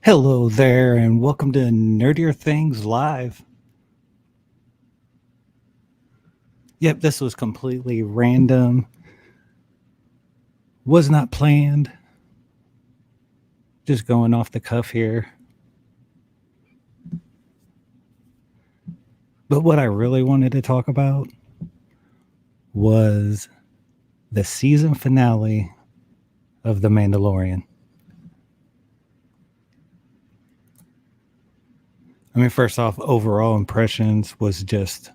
Hello there, and welcome to Nerdier Things Live. Yep, this was completely random, was not planned, just going off the cuff here. But what I really wanted to talk about was the season finale of The Mandalorian. I mean, first off, overall impressions was just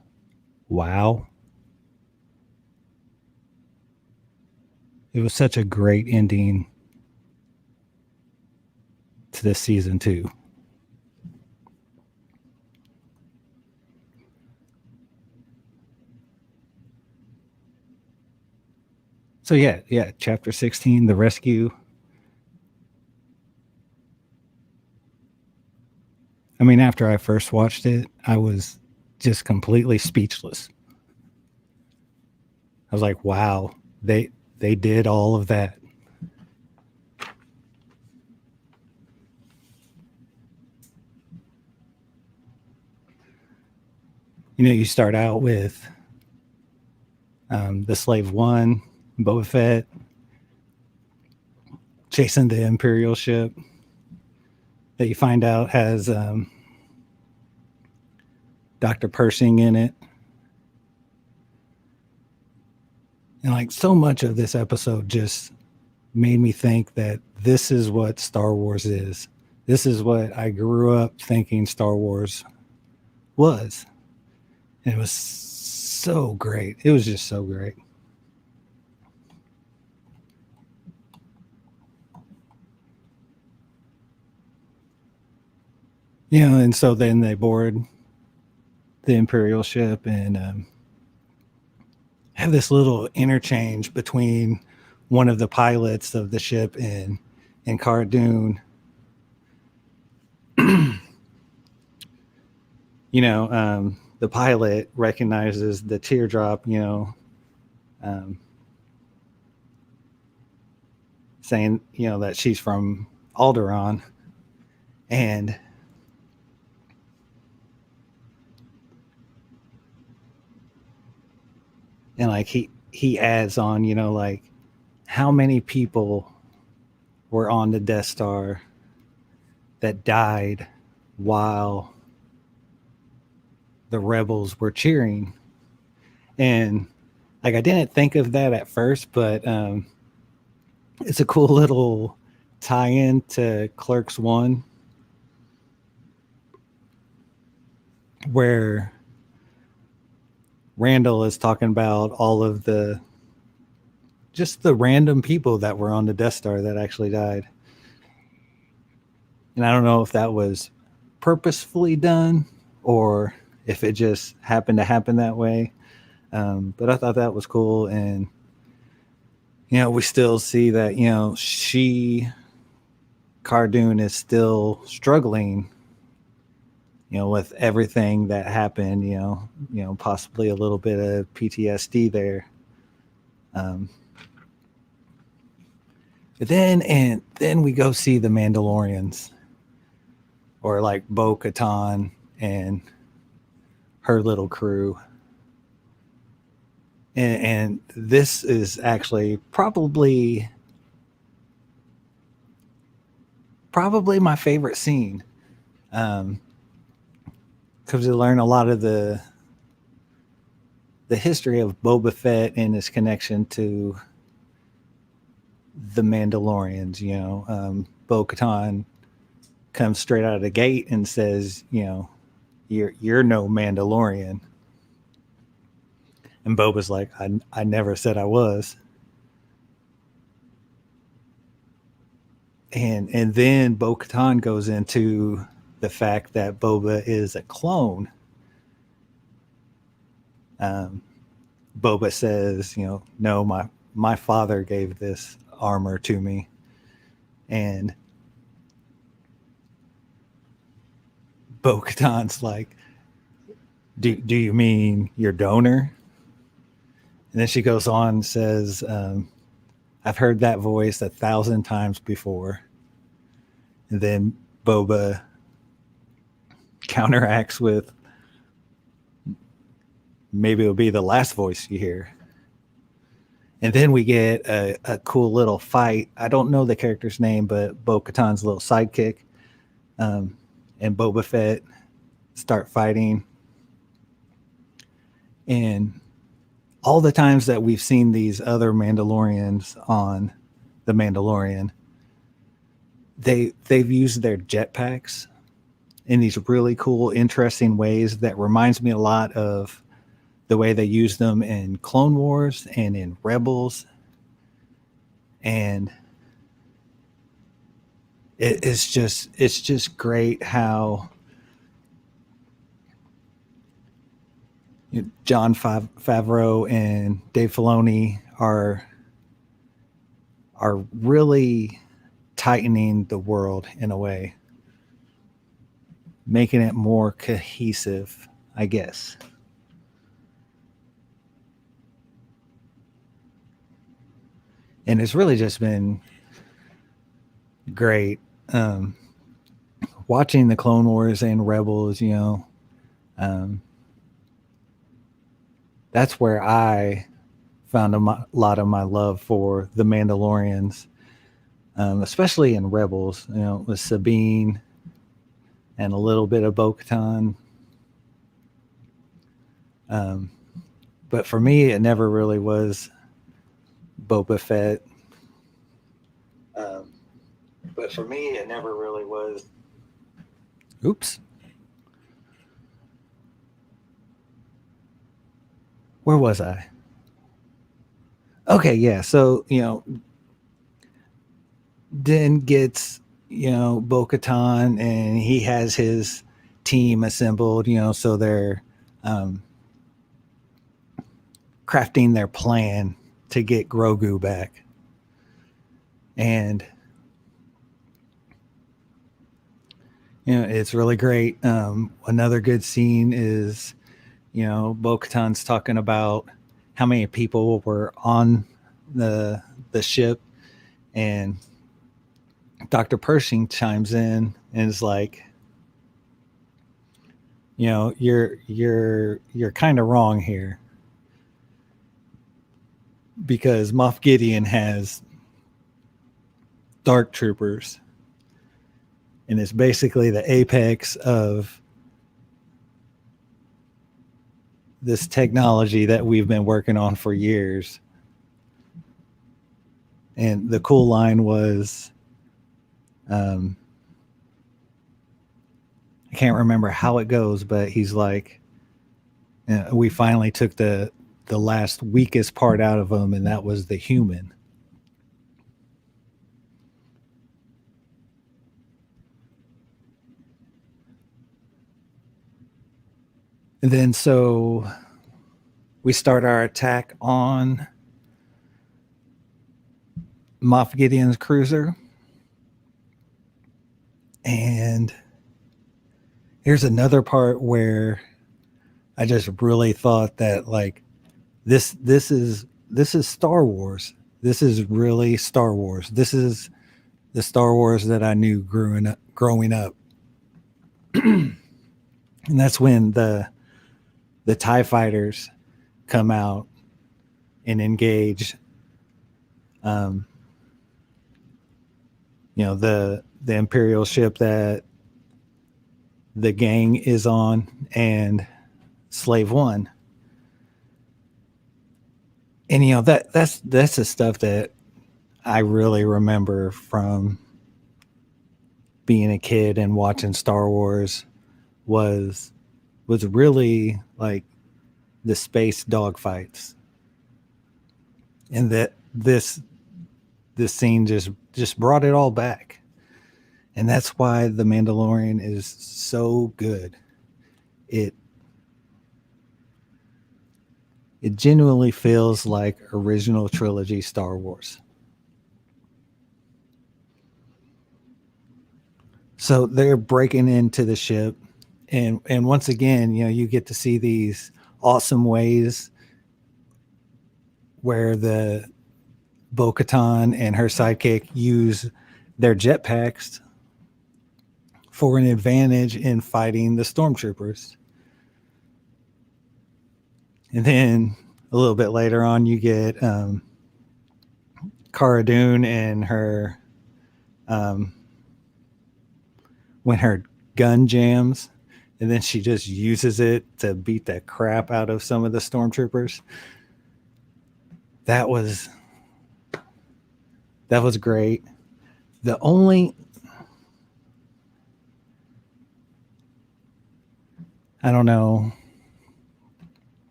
wow. It was such a great ending to this season, too. So, yeah, chapter 16, The Rescue. I mean, after I first watched it, I was just completely speechless. I was like, wow, they did all of that. You know, you start out with the Slave One, Boba Fett, chasing the Imperial ship that you find out has Dr. Pershing in it. And like so much of this episode just made me think that this is what Star Wars is. This is what I grew up thinking Star Wars was. And it was so great. It was just so great. You know, and so then they board the Imperial ship and have this little interchange between one of the pilots of the ship and Cara Dune. The pilot recognizes the teardrop, saying, that she's from Alderaan. And like he adds on, like how many people were on the Death Star that died while the rebels were cheering. And like I didn't think of that at first, but it's a cool little tie-in to Clerks 1 where Randall is talking about all of the random people that were on the Death Star that actually died. And I don't know if that was purposefully done or if it just happened to happen that way. But I thought that was cool. And, we still see that, Cara Dune is still struggling, with everything that happened, possibly a little bit of PTSD there. But then we go see the Mandalorians, or like Bo-Katan and her little crew. And this is actually probably my favorite scene, because you learn a lot of the history of Boba Fett and his connection to the Mandalorians. Bo-Katan comes straight out of the gate and says, you're no Mandalorian. And Boba's like, I never said I was. And then Bo-Katan goes into the fact that Boba is a clone. Boba says, no, my father gave this armor to me. And Bo-Katan's like, do you mean your donor? And then she goes on and says, I've heard that voice 1,000 times before. And then Boba counteracts with maybe it'll be the last voice you hear. And then we get a cool little fight. I don't know the character's name, but Bo Katan's little sidekick um, and Boba Fett start fighting. And all the times that we've seen these other Mandalorians on The Mandalorian, they've used their jetpacks in these really cool, interesting ways that reminds me a lot of the way they use them in Clone Wars and in Rebels. And it's just great how John Favreau and Dave Filoni are really tightening the world in a way, making it more cohesive, I guess. And it's really just been great watching the Clone Wars and Rebels. Um, that's where I found lot of my love for the Mandalorians, especially in Rebels. With Sabine and a little bit of Bo-Katan. But for me, it never really was Boba Fett. Um, but for me, it never really was. Oops. Where was I? Okay, yeah. So, Din gets, Bo Katan and he has his team assembled, so they're um, crafting their plan to get Grogu back. And it's really great. Another good scene is, Bo Katan's talking about how many people were on the ship, and Dr. Pershing chimes in and is like, you're kind of wrong here, because Moff Gideon has dark troopers, and it's basically the apex of this technology that we've been working on for years. And the cool line was, I can't remember how it goes, but he's like, we finally took the last weakest part out of him, and that was the human. And then so we start our attack on Moff Gideon's cruiser. And here's another part where I just really thought that, like, this is Star Wars. This is really Star Wars. This is the Star Wars that I knew growing up. And that's when the TIE fighters come out and engage um, the Imperial ship that the gang is on, and Slave One. And that's the stuff that I really remember from being a kid and watching Star Wars was really like the space dogfights. And that this scene just brought it all back. And that's why The Mandalorian is so good. It it genuinely feels like original trilogy Star Wars. So they're breaking into the ship, and once again, you get to see these awesome ways where the Bo-Katan and her sidekick use their jetpacks for an advantage in fighting the stormtroopers. And then a little bit later on, you get Cara Dune and her when her gun jams, and then she just uses it to beat the crap out of some of the stormtroopers. That was great. The only I don't know.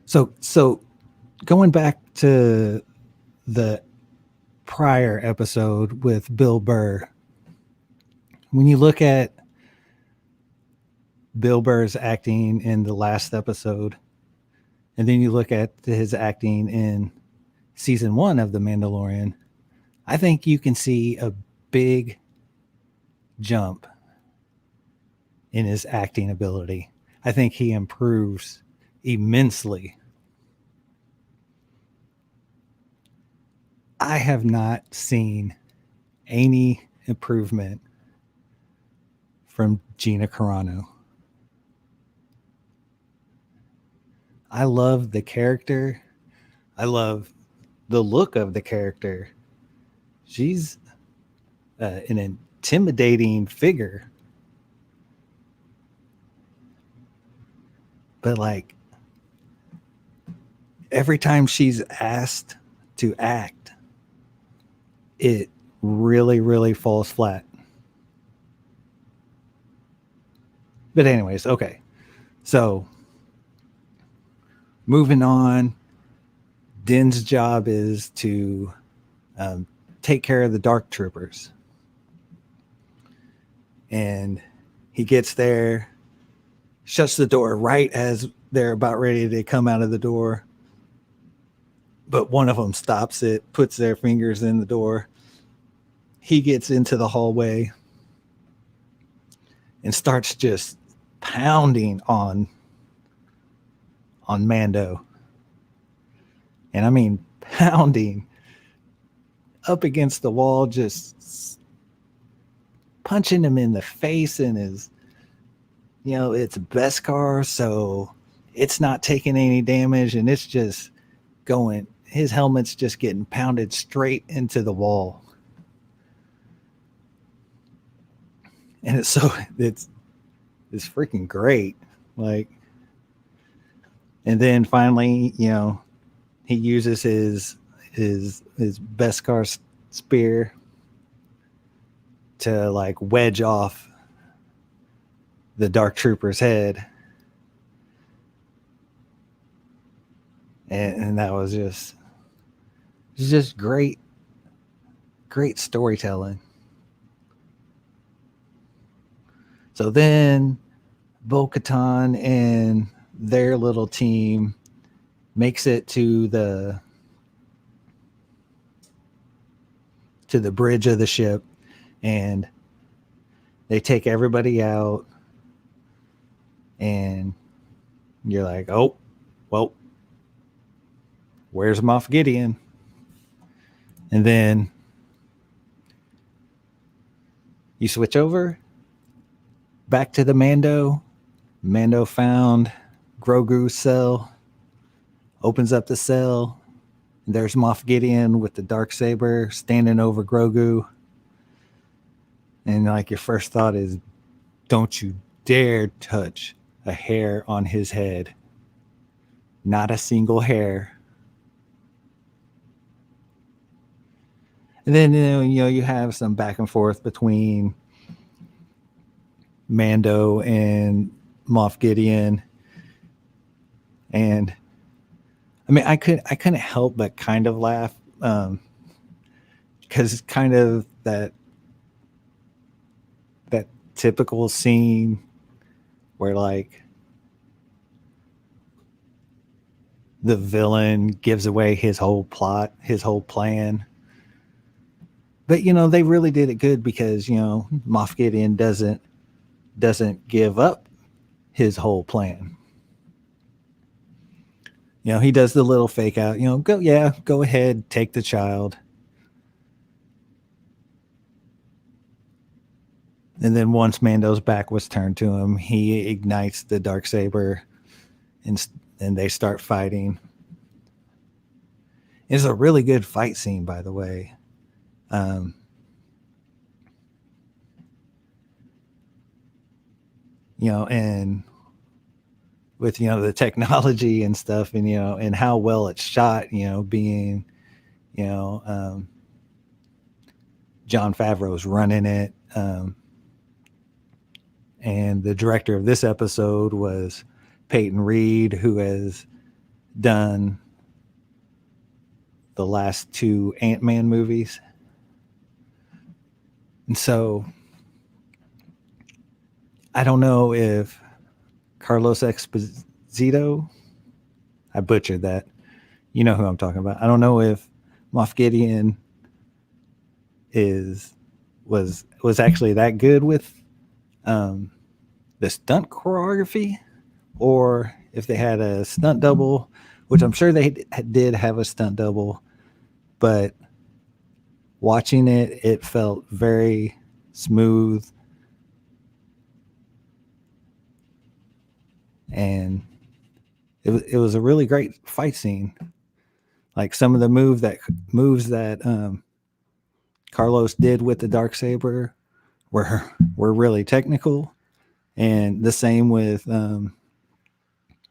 So going back to the prior episode with Bill Burr, when you look at Bill Burr's acting in the last episode, and then you look at his acting in season 1 of The Mandalorian, I think you can see a big jump in his acting ability. I think he improves immensely. I have not seen any improvement from Gina Carano. I love the character. I love the look of the character. She's an intimidating figure. But like every time she's asked to act, it really, really falls flat. But anyways, okay. So moving on, Din's job is to take care of the dark troopers. And he gets there, shuts the door right as they're about ready to come out of the door. But one of them stops it, puts their fingers in the door. He gets into the hallway and starts just pounding on Mando. And I mean pounding up against the wall, just punching him in the face in his, it's Beskar, so it's not taking any damage, and it's just going, his helmet's just getting pounded straight into the wall. And it's freaking great. Like, and then finally, he uses his Beskar spear to like wedge off the dark trooper's head. And that was just great storytelling. So then Bo-Katan and their little team makes it to the bridge of the ship, and they take everybody out, and you're like, oh, well, where's Moff Gideon? And then you switch over back to the Mando. Mando found Grogu's cell, opens up the cell. There's Moff Gideon with the Darksaber standing over Grogu. And like your first thought is, don't you dare touch a hair on his head. Not a single hair. And then, you have some back and forth between Mando and Moff Gideon. And I mean, I couldn't help but kind of laugh, because kind of that typical scene where like the villain gives away his whole plot, his whole plan. But they really did it good, because Moff Gideon doesn't give up his whole plan. He does the little fake out, go ahead, take the child. And then once Mando's back was turned to him, he ignites the Darksaber, and they start fighting. It's a really good fight scene, by the way. Um, and with the technology and stuff, and and how well it's shot, being you know um, John Favreau's running it, and the director of this episode was Peyton Reed, who has done the last two Ant-Man movies. And so I don't know if Carlos Exposito, I butchered that. You know who I'm talking about. I don't know if Moff Gideon was actually that good with um, the stunt choreography, or if they had a stunt double, which I'm sure they did have a stunt double, but watching it, it felt very smooth, and it was a really great fight scene. Like some of the moves that Carlos did with the Darksaber were really technical, and the same with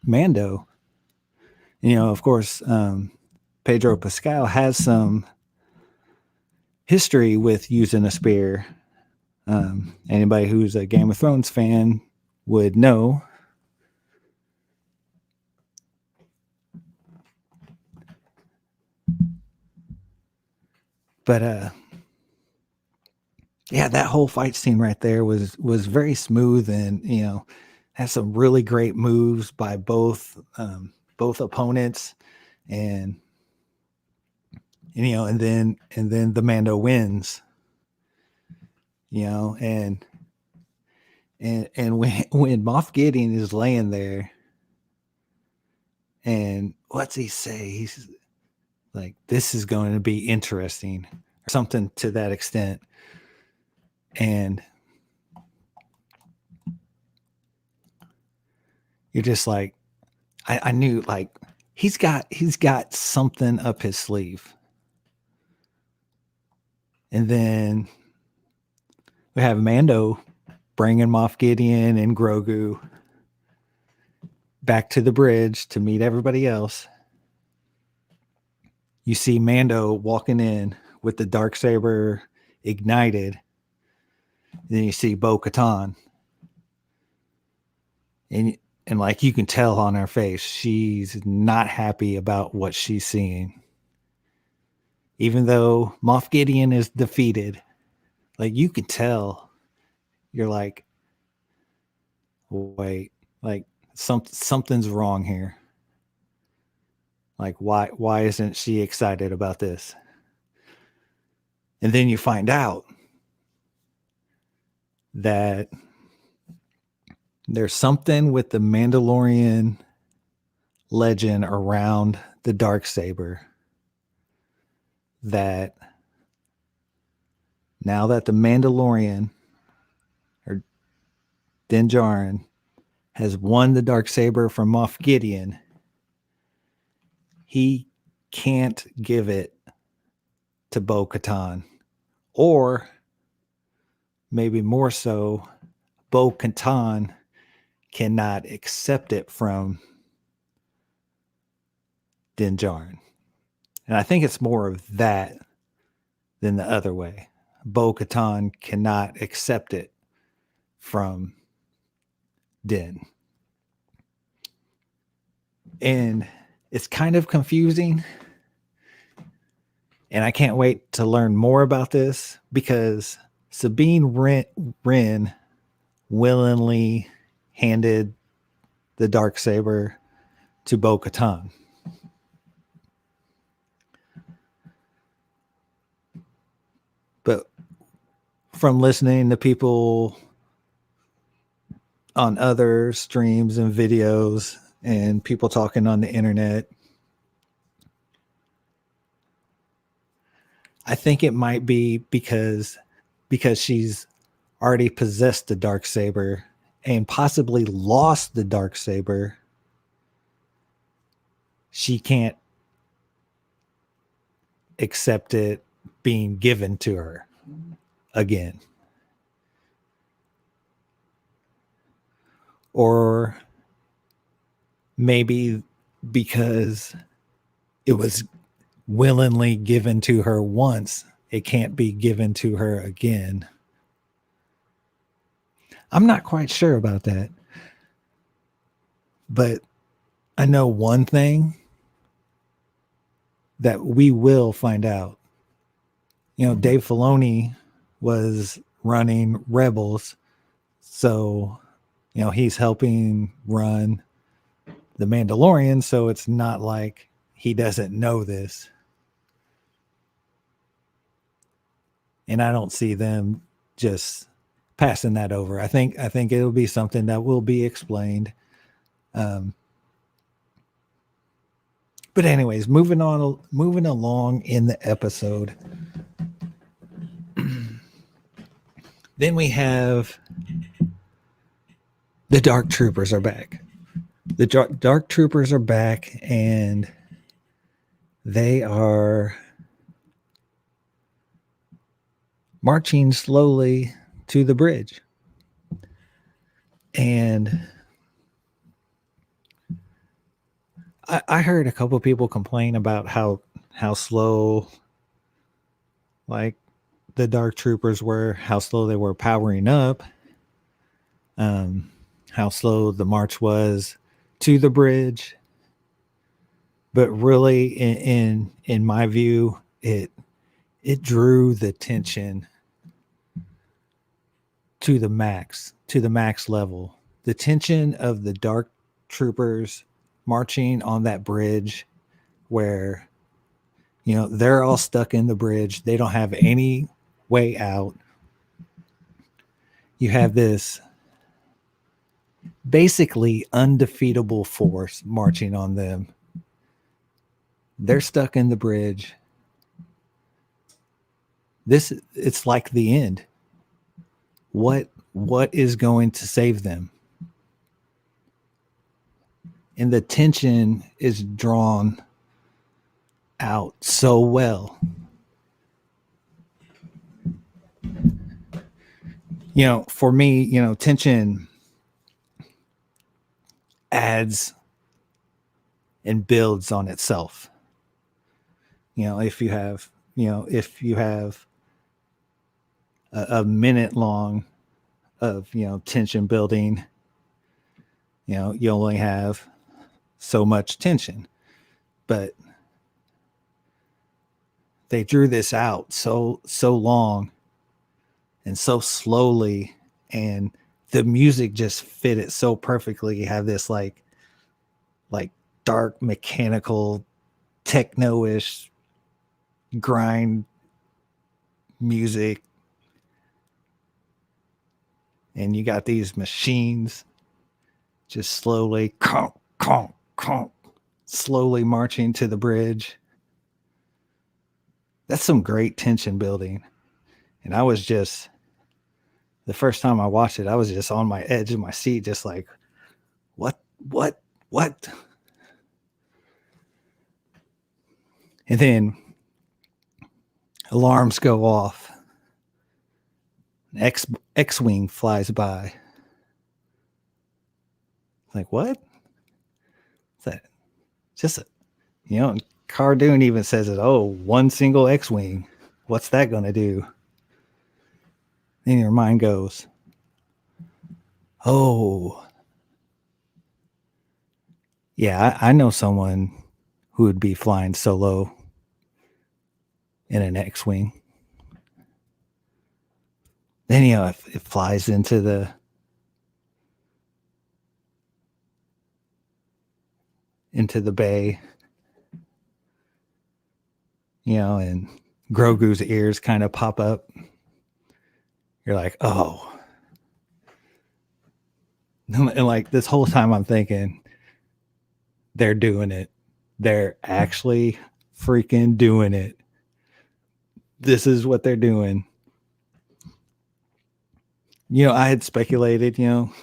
Mando. Of course, Pedro Pascal has some history with using a spear. Anybody who's a Game of Thrones fan would know. But yeah, that whole fight scene right there was very smooth, and had some really great moves by both opponents, and and then the Mando wins. And when Moff Gideon is laying there, and what's he say? He's like, "This is going to be interesting," or something to that extent. And you're just like, I knew, like, he's got something up his sleeve. And then we have Mando bringing Moff Gideon and Grogu back to the bridge to meet everybody else. You see Mando walking in with the Darksaber ignited. Then you see Bo-Katan. And like, you can tell on her face, she's not happy about what she's seeing. Even though Moff Gideon is defeated, like, you can tell. You're like, wait, like, something's wrong here. Like, why isn't she excited about this? And then you find out that there's something with the Mandalorian legend around the Darksaber, that now that the Mandalorian, or Din Djarin, has won the Darksaber from Moff Gideon, he can't give it to Bo-Katan. Or maybe more so, Bo-Katan cannot accept it from Din Djarin. And I think it's more of that than the other way. Bo-Katan cannot accept it from Din. And it's kind of confusing. And I can't wait to learn more about this, because Sabine Wren willingly handed the Darksaber to Bo-Katan. But from listening to people on other streams and videos and people talking on the internet, I think it might be because she's already possessed the dark saber and possibly lost the dark saber, she can't accept it being given to her again. Or maybe because it was willingly given to her once, it can't be given to her again. I'm not quite sure about that. But I know one thing that we will find out. You know, Dave Filoni was running Rebels, so he's helping run the Mandalorian, so it's not like he doesn't know this. And I don't see them just passing that over. I think it'll be something that will be explained. Um, but anyways, moving along in the episode. Then we have the Dark Troopers are back. The Dark Troopers are back, and they are marching slowly to the bridge. And I heard a couple people complain about how slow, like, the Dark Troopers were, how slow they were powering up, how slow the march was to the bridge. But really, in my view, it drew the tension to the max level. The tension of the Dark Troopers marching on that bridge where they're all stuck in the bridge. They don't have any way out. You have this basically undefeatable force marching on them. They're stuck in the bridge. It's like the end. What is going to save them? And the tension is drawn out so well. For me, tension adds and builds on itself. If you have a minute long of tension building, you only have so much tension. But they drew this out so long and so slowly, and the music just fit it so perfectly. You have this like dark mechanical techno-ish grind music, and you got these machines just slowly conk, conk, conk, slowly marching to the bridge. That's some great tension building. And I was just, the first time I watched it, I was just on my edge of my seat, just like, what? And then alarms go off. X-Wing flies by. Like, what? What's that? Just Cardoon even says it. Oh, one single X-Wing. What's that going to do? Then your mind goes, oh, yeah, I know someone who would be flying solo in an X-Wing. Then, it flies into the bay, and Grogu's ears kind of pop up. You're like, oh. And like this whole time I'm thinking, they're doing it. They're actually freaking doing it. This is what they're doing. I had speculated,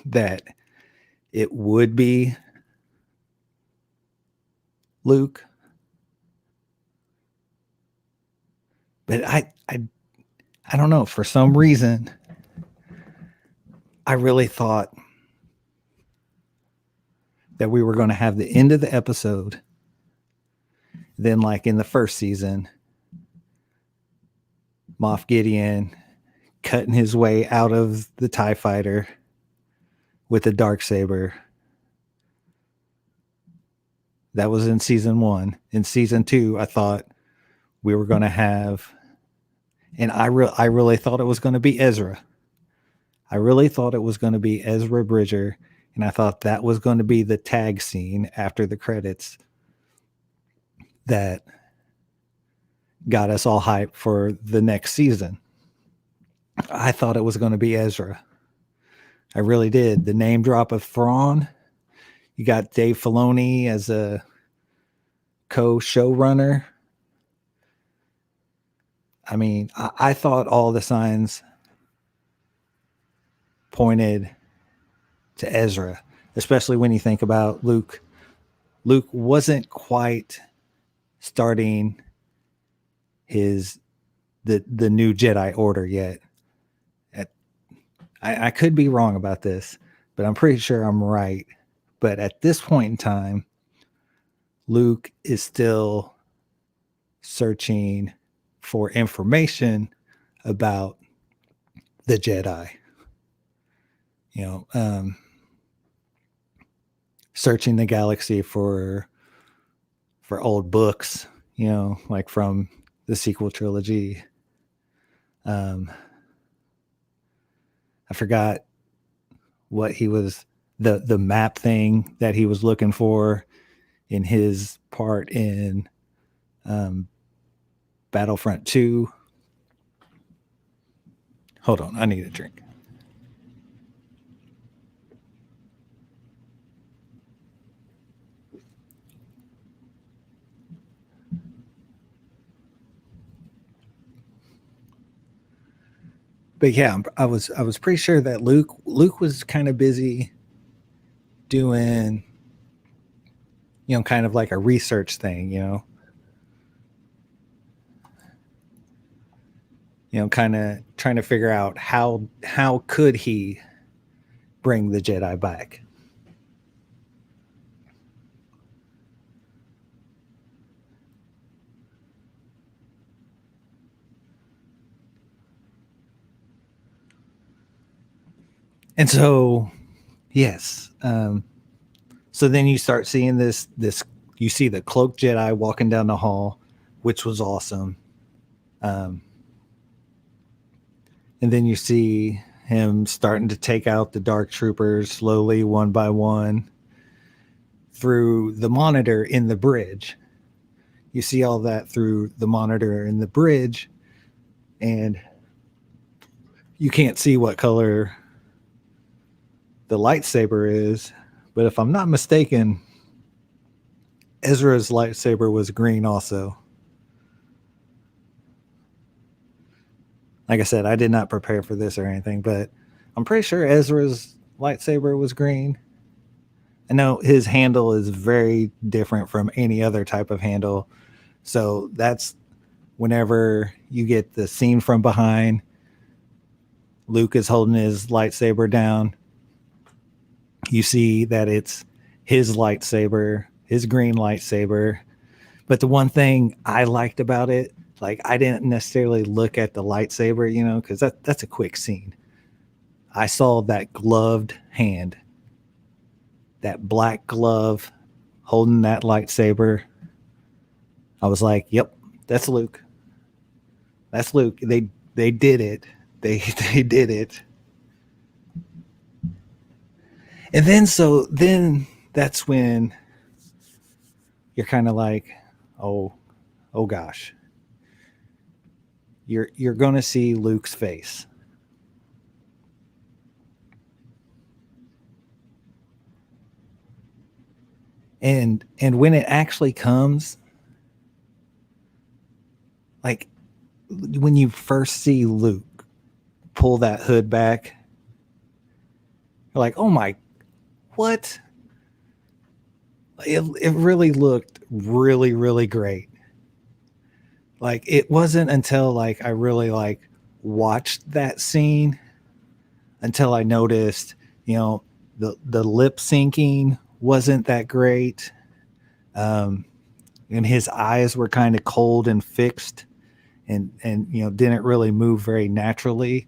that it would be Luke, but I don't know. For some reason, I really thought that we were going to have the end of the episode. Then, like in the first season, Moff Gideon cutting his way out of the TIE fighter with a dark saber. That was in season 1. In season 2, I thought we were going to have, and I really thought it was going to be Ezra. I really thought it was going to be Ezra Bridger, and I thought that was going to be the tag scene after the credits that got us all hyped for the next season. I thought it was going to be Ezra. I really did. The name drop of Thrawn. You got Dave Filoni as a co-showrunner. I mean, I thought all the signs pointed to Ezra, especially when you think about Luke. Luke wasn't quite starting the new Jedi Order yet. I could be wrong about this, but I'm pretty sure I'm right. But at this point in time, Luke is still searching for information about the Jedi. Searching the galaxy for old books, like from the sequel trilogy. I forgot what he was, the map thing that he was looking for in his part in Battlefront 2. Hold on, I need a drink. But yeah, I was pretty sure that Luke was kind of busy doing, kind of like a research thing, kind of trying to figure out how could he bring the Jedi back. And so, yes, so then you start seeing this. You see the cloaked Jedi walking down the hall, which was awesome. And then you see him starting to take out the dark troopers slowly, one by one, through the monitor in the bridge. You see all that through the monitor in the bridge, and you can't see what color the lightsaber is, but if I'm not mistaken, Ezra's lightsaber was green also. Like I said, I did not prepare for this or anything, but I'm pretty sure Ezra's lightsaber was green. I know his handle is very different from any other type of handle. So that's whenever you get the scene from behind, Luke is holding his lightsaber down. You see that it's his lightsaber, his green lightsaber. But the one thing I liked about it, like I didn't necessarily look at the lightsaber, because that's a quick scene. I saw that gloved hand, that black glove holding that lightsaber. I was like, "Yep, that's Luke. That's Luke. They did it. They did it." And then that's when you're kind of like, "Oh gosh." You're going to see Luke's face. And when it actually comes, like when you first see Luke pull that hood back Like, oh my, what? It really looked really, really great. Like, it wasn't until like I really like watched that scene until I noticed, you know, the lip syncing wasn't that great. Um, and his eyes were kind of cold and fixed, and you know, didn't really move very naturally.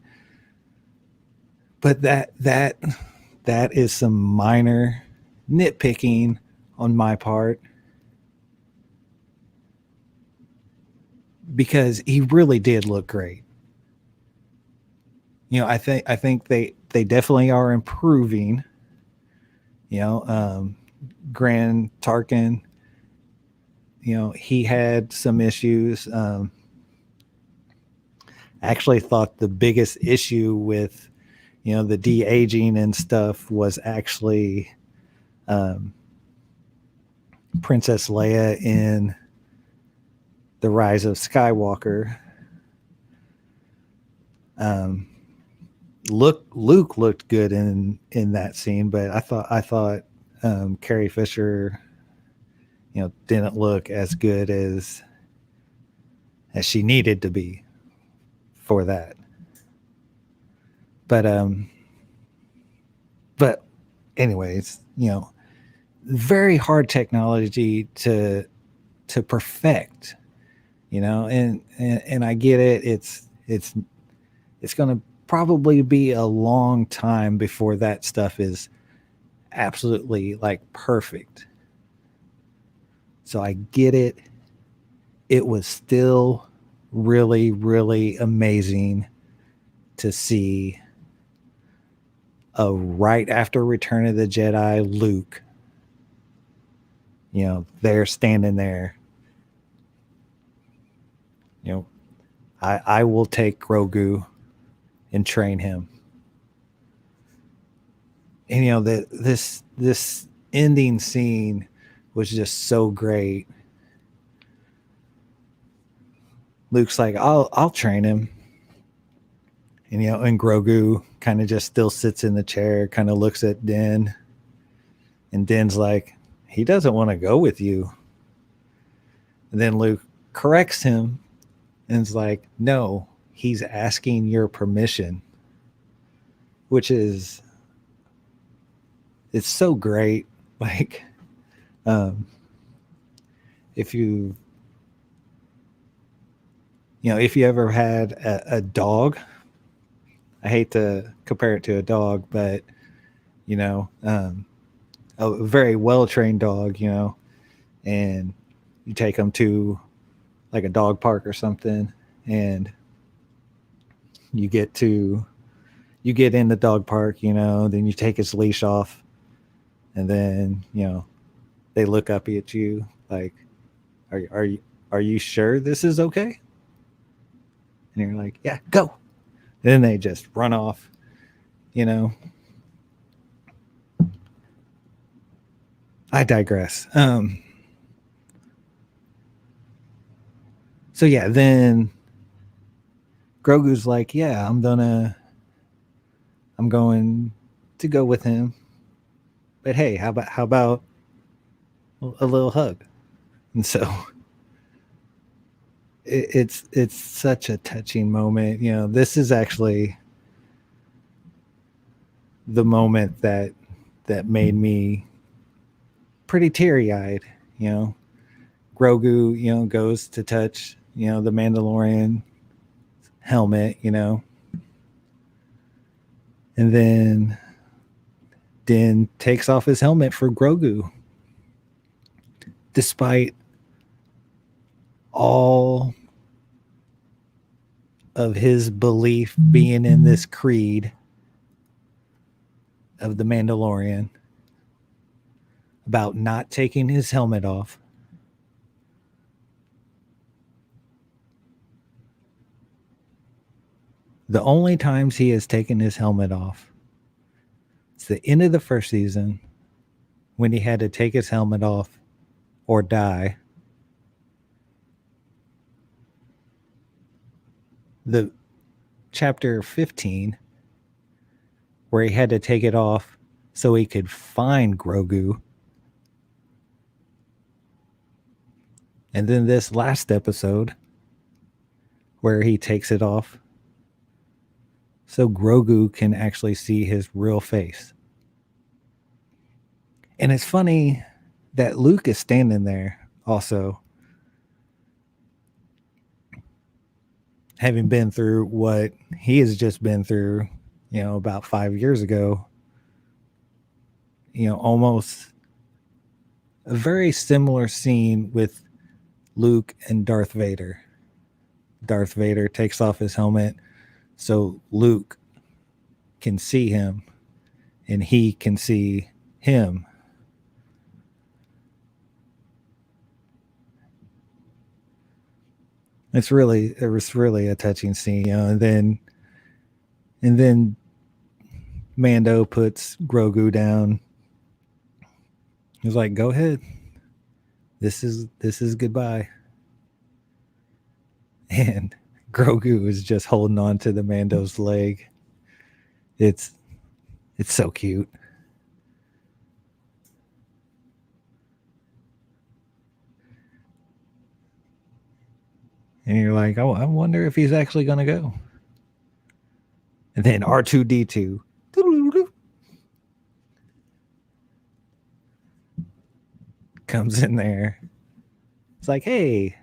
But that is some minor nitpicking on my part, because he really did look great. You know, I think they definitely are improving. You know, Grand Tarkin, you know, he had some issues. Actually thought the biggest issue with, you know, the de-aging and stuff was actually um, Princess Leia in The Rise of Skywalker. Um, Luke looked good in that scene, but I thought Carrie Fisher, you know, didn't look as good as she needed to be for that. But but anyways, you know, very hard technology to perfect, you know, and I get it. It's going to probably be a long time before that stuff is absolutely like perfect. So I get it. It was still really, really amazing to see a right after Return of the Jedi Luke, you know, they're standing there. You know, I will take Grogu and train him. And you know that this ending scene was just so great. Luke's like, I'll train him. And you know, and Grogu kind of just still sits in the chair, kind of looks at Din, and Din's like, he doesn't want to go with you. And then Luke corrects him and is like, no, he's asking your permission, which is, it's so great. Like, um, if if you ever had a dog, I hate to compare it to a dog, but you know, a very well trained dog, you know, and you take them to like a dog park or something, and you get to you get in the dog park, you know, then you take his leash off, and then you know they look up at you like, are you sure this is okay? And you're like, yeah, go. And then they just run off, you know. I digress. So yeah, then Grogu's like, yeah, I'm going to go with him. But hey, how about a little hug? And so it's such a touching moment. You know, this is actually the moment that made me pretty teary eyed. You know, Grogu, you know, goes to touch, you know, the Mandalorian helmet, you know, and then Din takes off his helmet for Grogu, despite all of his belief being in this creed of the Mandalorian about not taking his helmet off. The only times he has taken his helmet off, it's the end of the first season when he had to take his helmet off or die. The chapter 15 where he had to take it off so he could find Grogu. And then this last episode where he takes it off so Grogu can actually see his real face. And it's funny that Luke is standing there also, having been through what he has just been through, about 5 years ago, almost a very similar scene with Luke and Darth Vader. Darth Vader takes off his helmet so Luke can see him and he can see him. It was really a touching scene, and then Mando puts Grogu down. He's like, "Go ahead. This is goodbye." And Grogu is just holding on to the Mando's leg. It's so cute. And you're like, "Oh, I wonder if he's actually going to go." And then R2D2 comes in there. It's like, "Hey."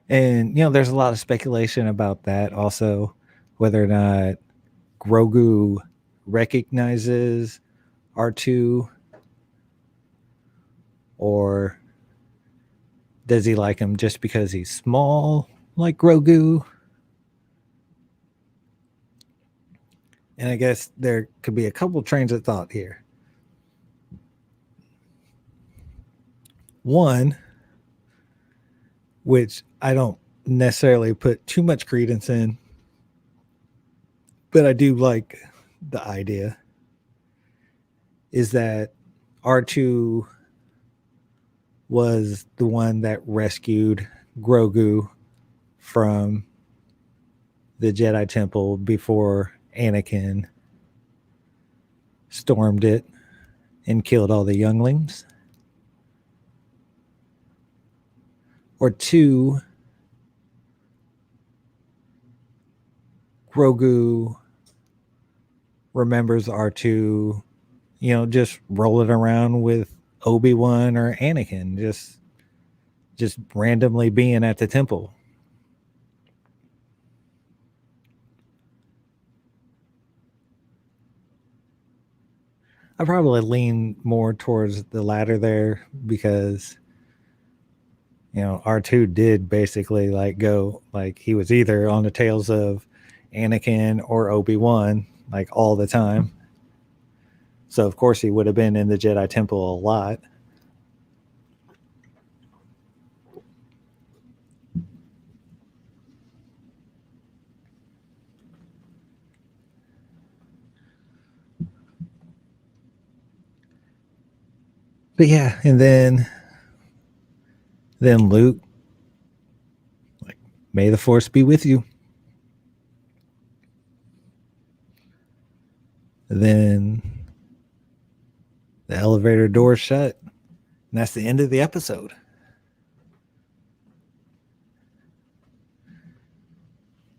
And, there's a lot of speculation about that also, whether or not Grogu recognizes R2, or does he like him just because he's small, like Grogu? And I guess there could be a couple trains of thought here. One, which I don't necessarily put too much credence in, but I do like the idea, is that R2 was the one that rescued Grogu from the Jedi Temple before Anakin stormed it and killed all the younglings. Or two, Grogu remembers R2, just rolling around with Obi-Wan or Anakin, just randomly being at the temple. I probably lean more towards the latter there because, R2 did basically go, he was either on the tails of Anakin or Obi-Wan, all the time. So of course he would have been in the Jedi Temple a lot. But yeah, and then Luke, may the Force be with you. Then the elevator door shut, and that's the end of the episode.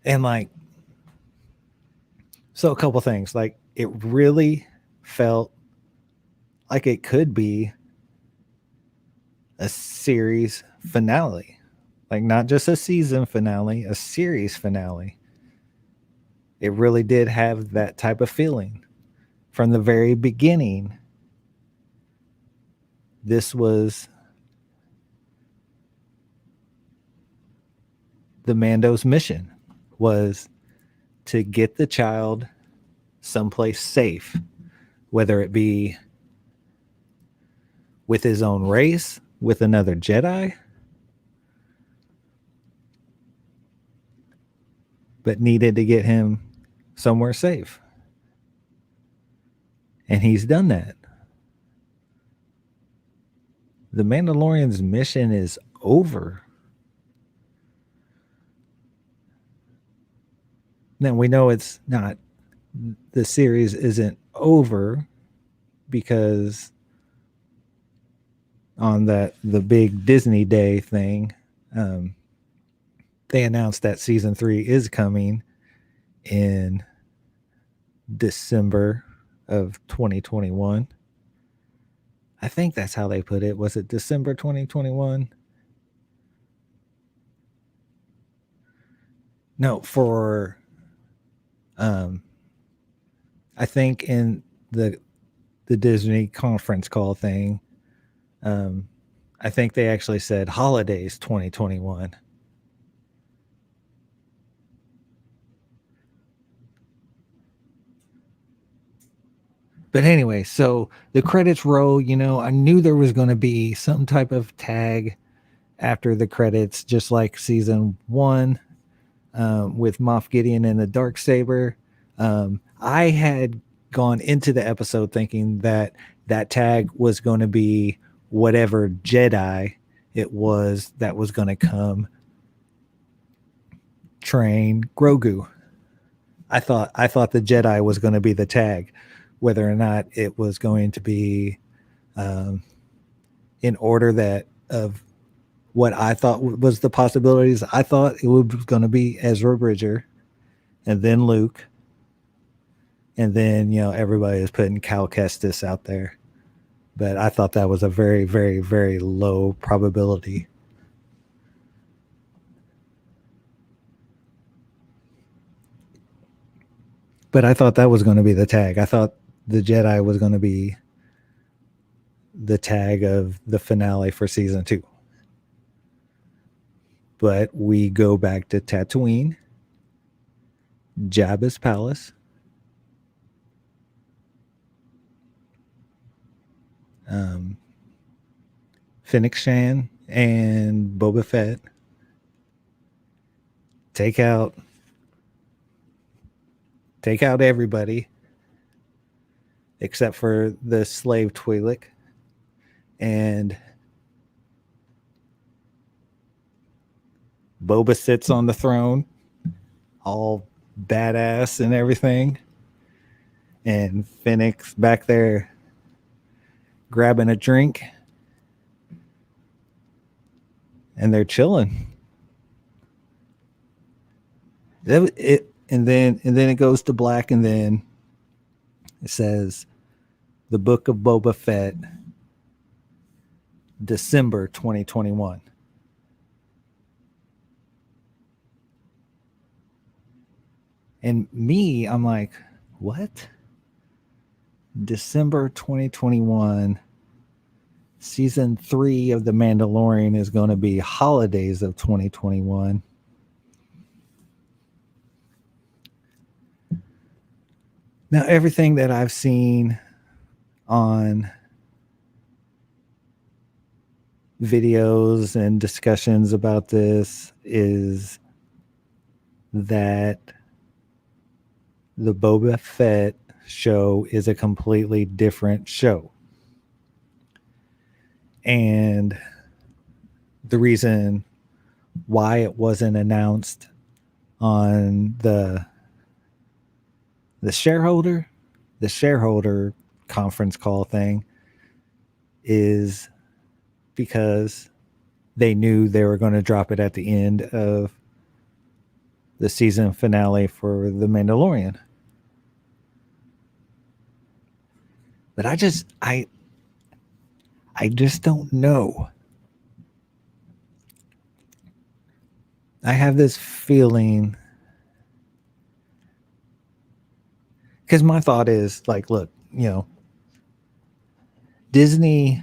And so a couple things, it really felt like it could be a series finale, not just a season finale, a series finale. It really did have that type of feeling from the very beginning. This was the Mando's mission, was to get the child someplace safe, whether it be with his own race, with another Jedi, but needed to get him somewhere safe. And he's done that. The Mandalorian's mission is over. Now we know it's not the series isn't over because on the big Disney Day thing, um, they announced that season 3 is coming in December of 2021. I think that's how they put it. Was it December 2021? No, for um I think in the Disney conference call thing, um I think they actually said holidays 2021. But anyway, so the credits roll, I knew there was going to be some type of tag after the credits, just like season 1, with Moff Gideon and the Darksaber. I had gone into the episode thinking that that tag was going to be whatever Jedi it was that was going to come train Grogu. I thought the Jedi was going to be the tag, whether or not it was going to be um, in order that of what I thought was the possibilities. I thought it was going to be Ezra Bridger, and then Luke, and then everybody is putting Cal Kestis out there. But I thought that was a very, very, very low probability. But I thought that was going to be the tag. I thought the Jedi was going to be the tag of the finale for season 2. But we go back to Tatooine, Jabba's palace, um, Fennec Shan and Boba Fett take out everybody except for the slave Twi'lek, and Boba sits on the throne, all badass and everything, and Fennec's back there grabbing a drink, and they're chilling. And then it goes to black, and then it says the Book of Boba Fett, December 2021. And me, I'm like, what? December 2021, season 3 of The Mandalorian is going to be holidays of 2021. Now, everything that I've seen on videos and discussions about this is that the Boba Fett show is a completely different show. And the reason why it wasn't announced on the shareholder conference call thing is because they knew they were going to drop it at the end of the season finale for The Mandalorian. But I just don't know. I have this feeling, because my thought is like, look, Disney,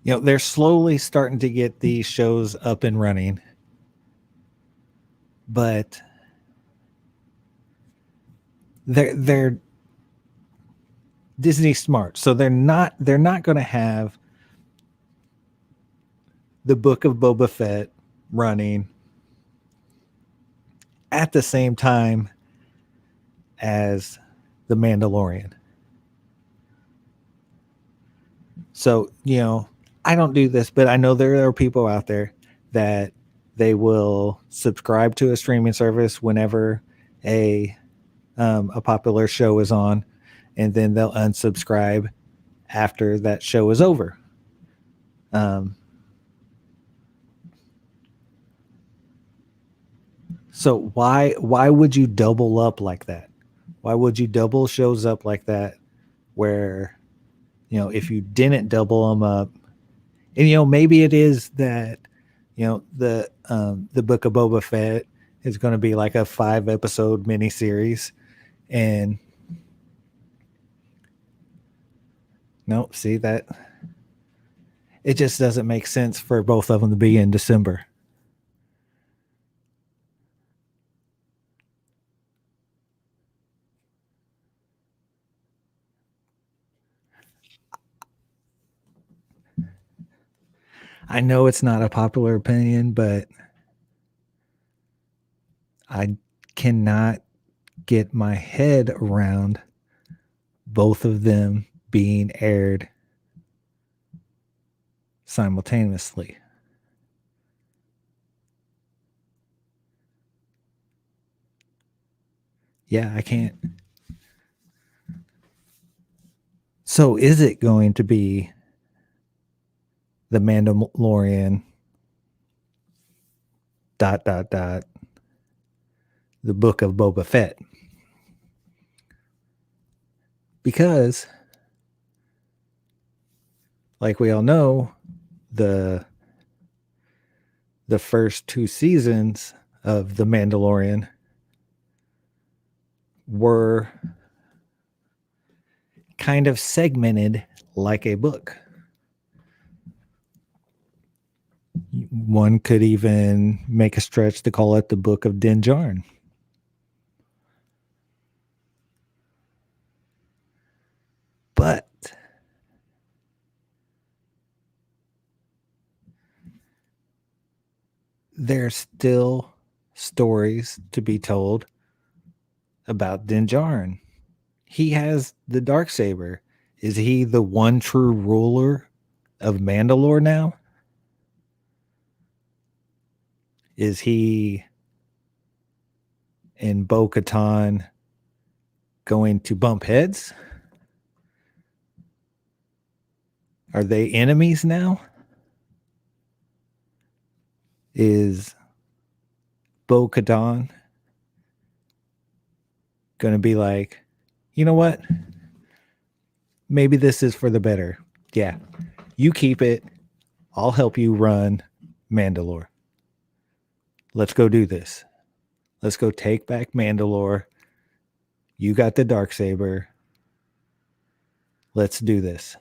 they're slowly starting to get these shows up and running, but they're Disney smart, so they're not going to have the Book of Boba Fett running at the same time as The Mandalorian. So, I don't do this, but I know there are people out there that they will subscribe to a streaming service whenever a a popular show is on, and then they'll unsubscribe after that show is over. Um, so why would you double up like that? Why would you double shows up like that? Where if you didn't double them up, and maybe it is that the Book of Boba Fett is going to be like a 5 episode miniseries, and no, see that it just doesn't make sense for both of them to be in December. I know it's not a popular opinion, but I cannot get my head around both of them being aired simultaneously. Yeah, I can't. So is it going to be the Mandalorian dot dot dot the Book of Boba Fett? Because like we all know, the first 2 seasons of The Mandalorian were kind of segmented like a book. One could even make a stretch to call it the Book of Din Djarin. But there's still stories to be told about Din Djarin. He has the dark saber. Is he the one true ruler of Mandalore now? Is he and Bo-Katan going to bump heads? Are they enemies now? Is Bo-Katan going to be like, you know what? Maybe this is for the better. Yeah, you keep it. I'll help you run Mandalore. Let's go do this. Let's go take back Mandalore. You got the Darksaber. Let's do this.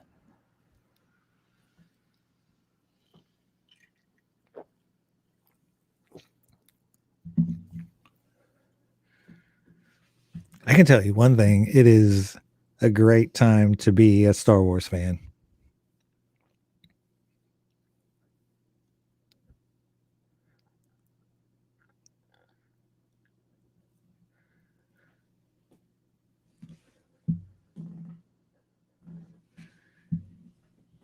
I can tell you one thing. It is a great time to be a Star Wars fan.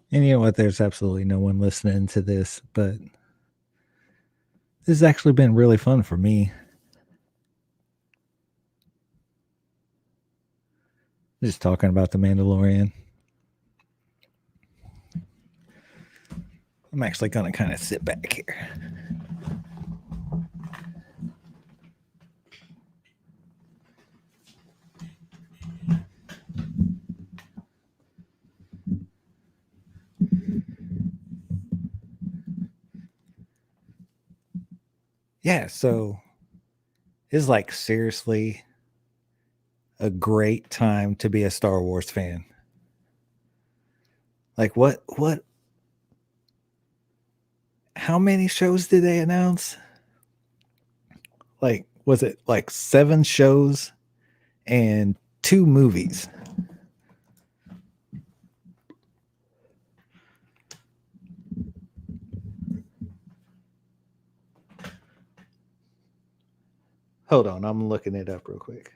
And you know what? There's absolutely no one listening to this, but this has actually been really fun for me. Just talking about The Mandalorian. I'm actually going to kind of sit back here. Yeah, so it's like seriously a great time to be a Star Wars fan. Like what how many shows did they announce? Like was it like 7 shows and 2 movies? Hold on, I'm looking it up real quick.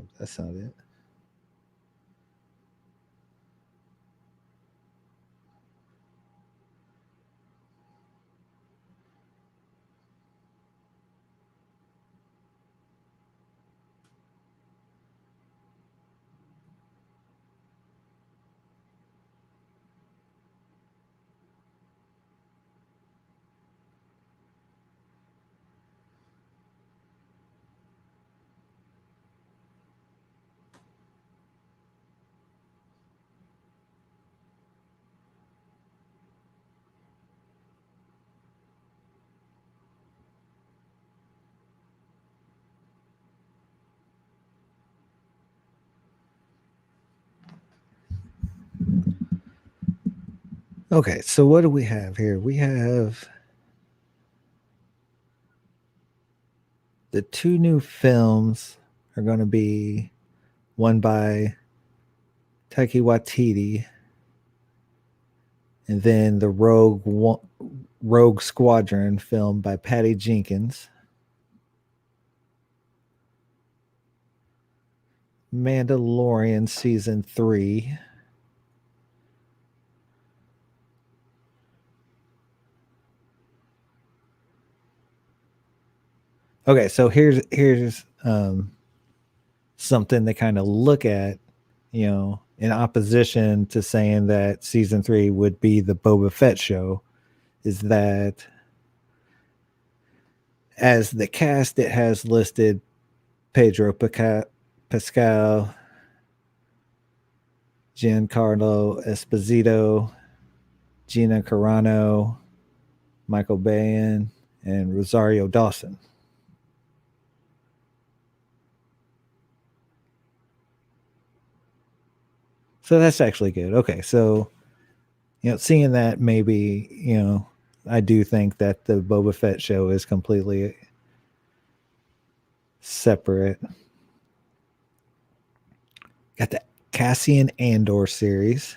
No, that's not it. Okay, so what do we have here? We have the two new films are going to be one by Taiki Waititi, and then the Rogue Squadron film by Patty Jenkins. Mandalorian season 3. Okay, so here's something to kind of look at, in opposition to saying that season 3 would be the Boba Fett show, is that as the cast it has listed Pedro Pascal, Giancarlo Esposito, Gina Carano, Michael Biehn, and Rosario Dawson. So that's actually good. Okay, so seeing that, maybe I do think that the Boba Fett show is completely separate. Got the Cassian Andor series.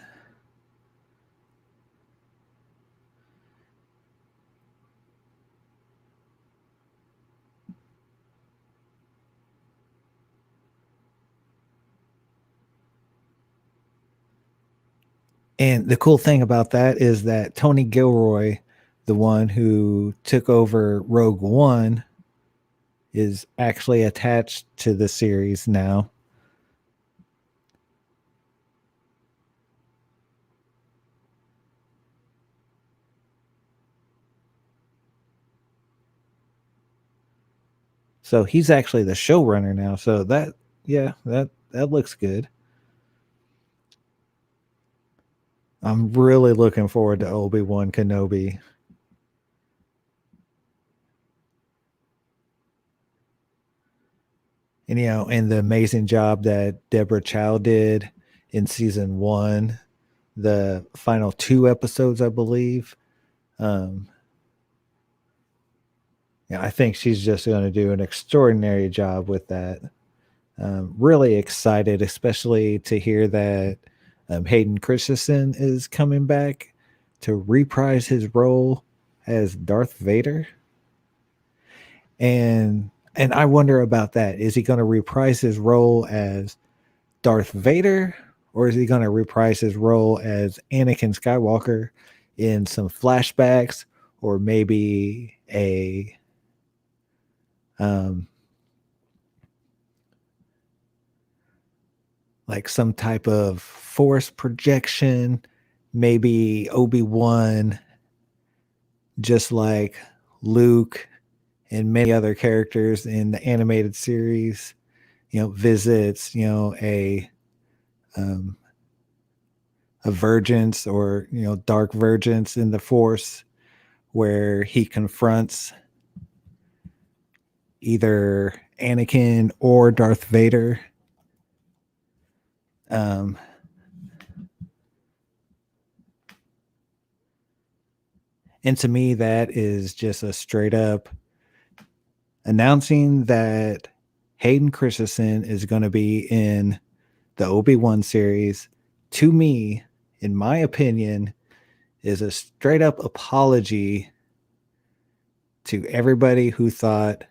And the cool thing about that is that Tony Gilroy, the one who took over Rogue One, is actually attached to the series now. So he's actually the showrunner now. So that looks good. I'm really looking forward to Obi-Wan Kenobi. And and the amazing job that Deborah Chow did in season 1, the final 2 episodes, I believe. I think she's just going to do an extraordinary job with that. Really excited, especially to hear that Hayden Christensen is coming back to reprise his role as Darth Vader. And I wonder about that. Is he going to reprise his role as Darth Vader, or is he going to reprise his role as Anakin Skywalker in some flashbacks, or maybe a like some type of force projection, maybe Obi-Wan, just like Luke and many other characters in the animated series, visits, a vergence, or dark vergence in the force, where he confronts either Anakin or Darth Vader. And to me, that is just a straight up announcing that Hayden Christensen is going to be in the Obi-Wan series. To me, in my opinion, is a straight up apology to everybody who thought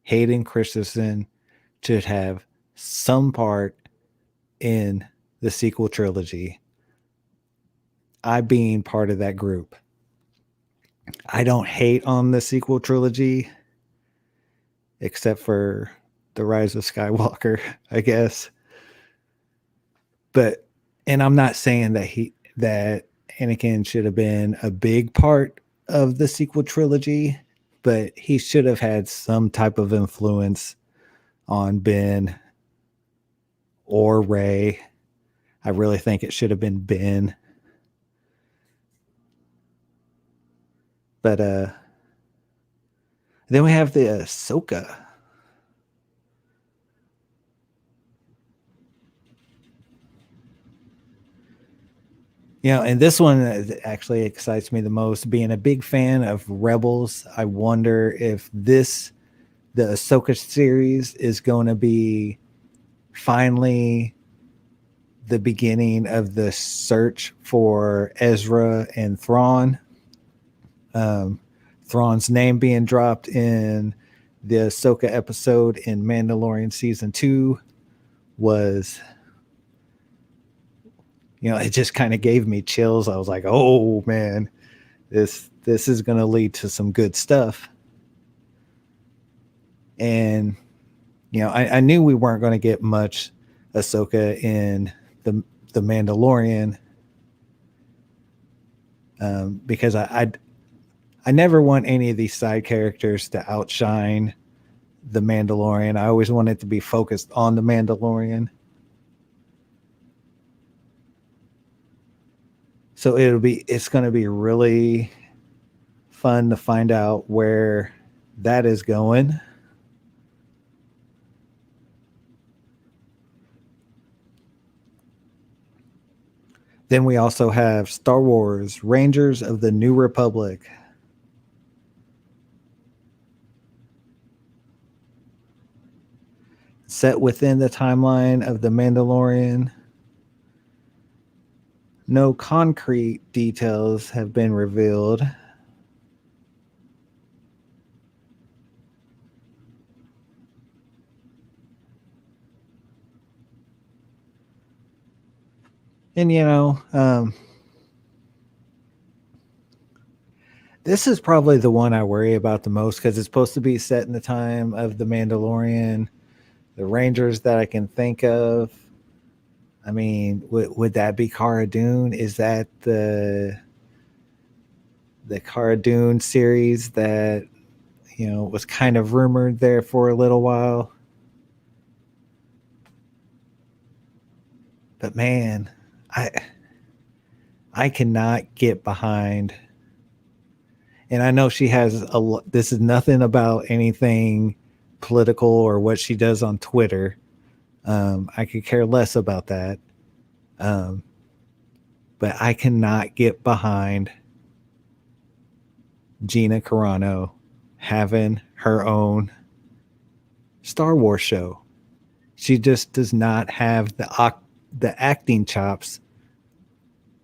Hayden Christensen should have some part in the sequel trilogy. I being part of that group. I don't hate on the sequel trilogy except for The Rise of Skywalker, I guess. But and I'm not saying that Anakin should have been a big part of the sequel trilogy, but he should have had some type of influence on Ben or Rey. I really think it should have been Ben. But then we have the Ahsoka. And this one actually excites me the most. Being a big fan of Rebels, I wonder if the Ahsoka series, is going to be finally the beginning of the search for Ezra and Thrawn. Thrawn's name being dropped in the Ahsoka episode in Mandalorian season 2 was, it just kind of gave me chills. I was like, oh man, this is going to lead to some good stuff. And I knew we weren't going to get much Ahsoka in the Mandalorian, because I never want any of these side characters to outshine the Mandalorian. I always want it to be focused on the Mandalorian. So it's going to be really fun to find out where that is going. Then we also have Star Wars Rangers of the New Republic. Set within the timeline of The Mandalorian. No concrete details have been revealed. And this is probably the one I worry about the most because it's supposed to be set in the time of The Mandalorian. The Rangers that I can think of, I mean, would that be Cara Dune? Is that the Cara Dune series that was kind of rumored there for a little while? But man, I cannot get behind. And I know she has this is nothing about anything political or what she does on Twitter. I could care less about that. But I cannot get behind Gina Carano having her own Star Wars show. She just does not have the acting chops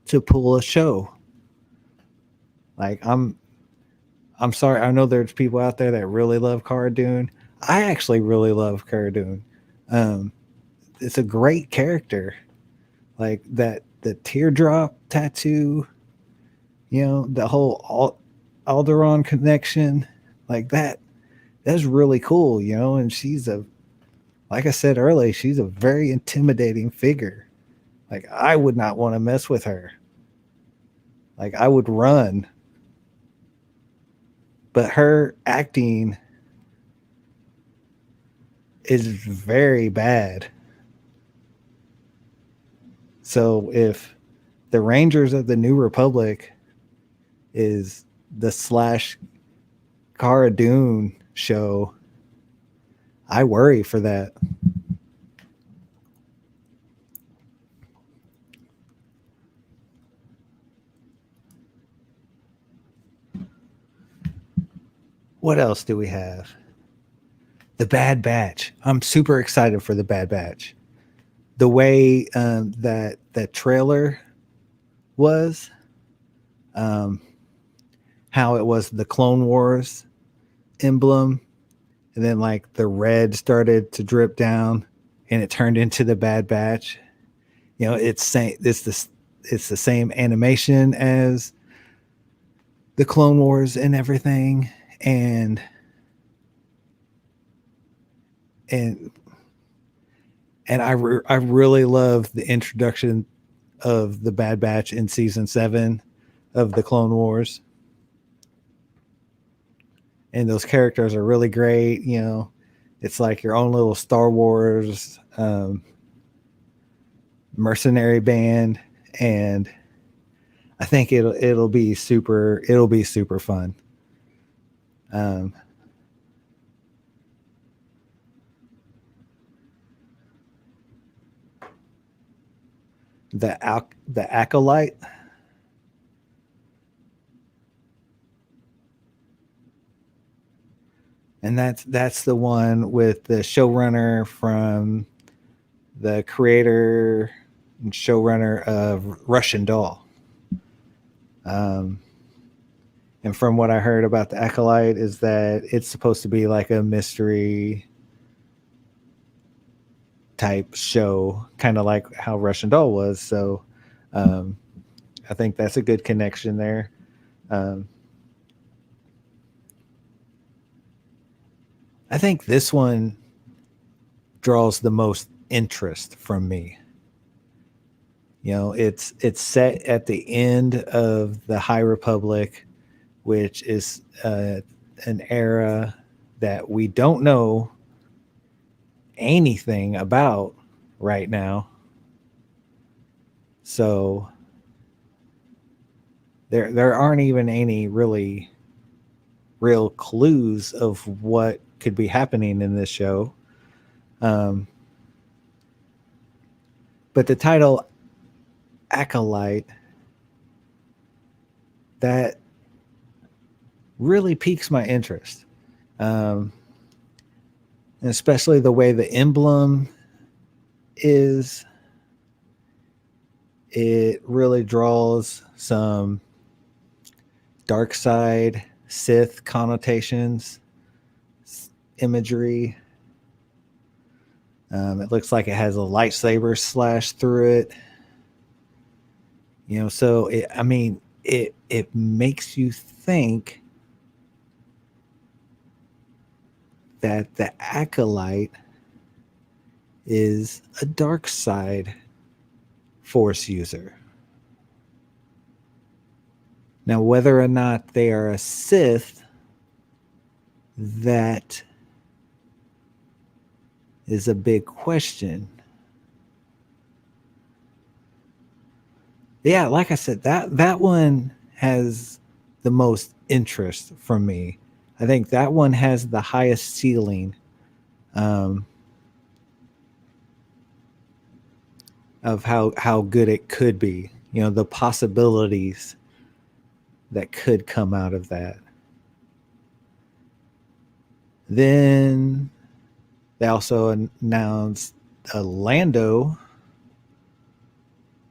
to pull a show. Like I'm sorry. I know there's people out there that really love Cara Dune. I actually really love Cara Dune. It's a great character. Like the teardrop tattoo, the whole Alderaan connection, like that's really cool, and she's like I said earlier, she's a very intimidating figure. Like I would not want to mess with her. Like I would run. But her acting is very bad. So if the Rangers of the New Republic is the / Cara Dune show, I worry for that. What else do we have? The Bad Batch. I'm super excited for the Bad Batch. The way that trailer was, how it was the Clone Wars emblem, and then like the red started to drip down. and it turned into the Bad Batch. It's the same animation as the Clone Wars and everything, and and I really love the introduction of the Bad Batch in season 7 of the Clone Wars, and those characters are really great. It's like your own little Star Wars mercenary band, and I think it'll be super fun. Um, the acolyte, and that's the one with the showrunner from the creator and showrunner of Russian Doll. Um, and from what I heard about the acolyte is that it's supposed to be like a mystery type show, kind of like how Russian Doll was. So um, I think that's a good connection there. Um, I think this one draws the most interest from me. It's set at the end of the High Republic, which is an era that we don't know anything about right now. So there aren't even any really real clues of what could be happening in this show. Um, but the title Acolyte, that really piques my interest. Um, and especially the way the emblem is, it really draws some dark side Sith connotations, imagery. It looks like it has a lightsaber slash through it. So it makes you think that the acolyte is a dark side force user. Now, whether or not they are a Sith, that is a big question. Yeah, like I said, that one has the most interest from me. I think that one has the highest ceiling um, of how good it could be. The possibilities that could come out of that. Then they also announced a Lando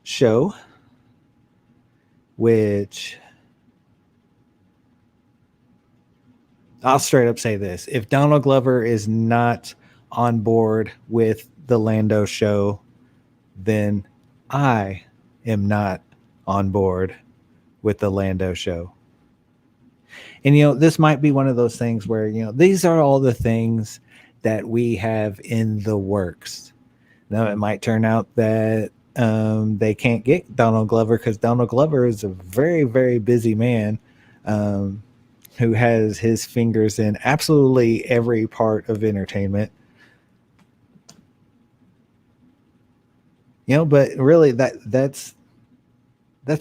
show, which I'll straight up say this. If Donald Glover is not on board with the Lando show, then I am not on board with the Lando show. And, this might be one of those things where, these are all the things that we have in the works. Now, it might turn out that they can't get Donald Glover because Donald Glover is a very, very busy man who has his fingers in absolutely every part of entertainment. But really that's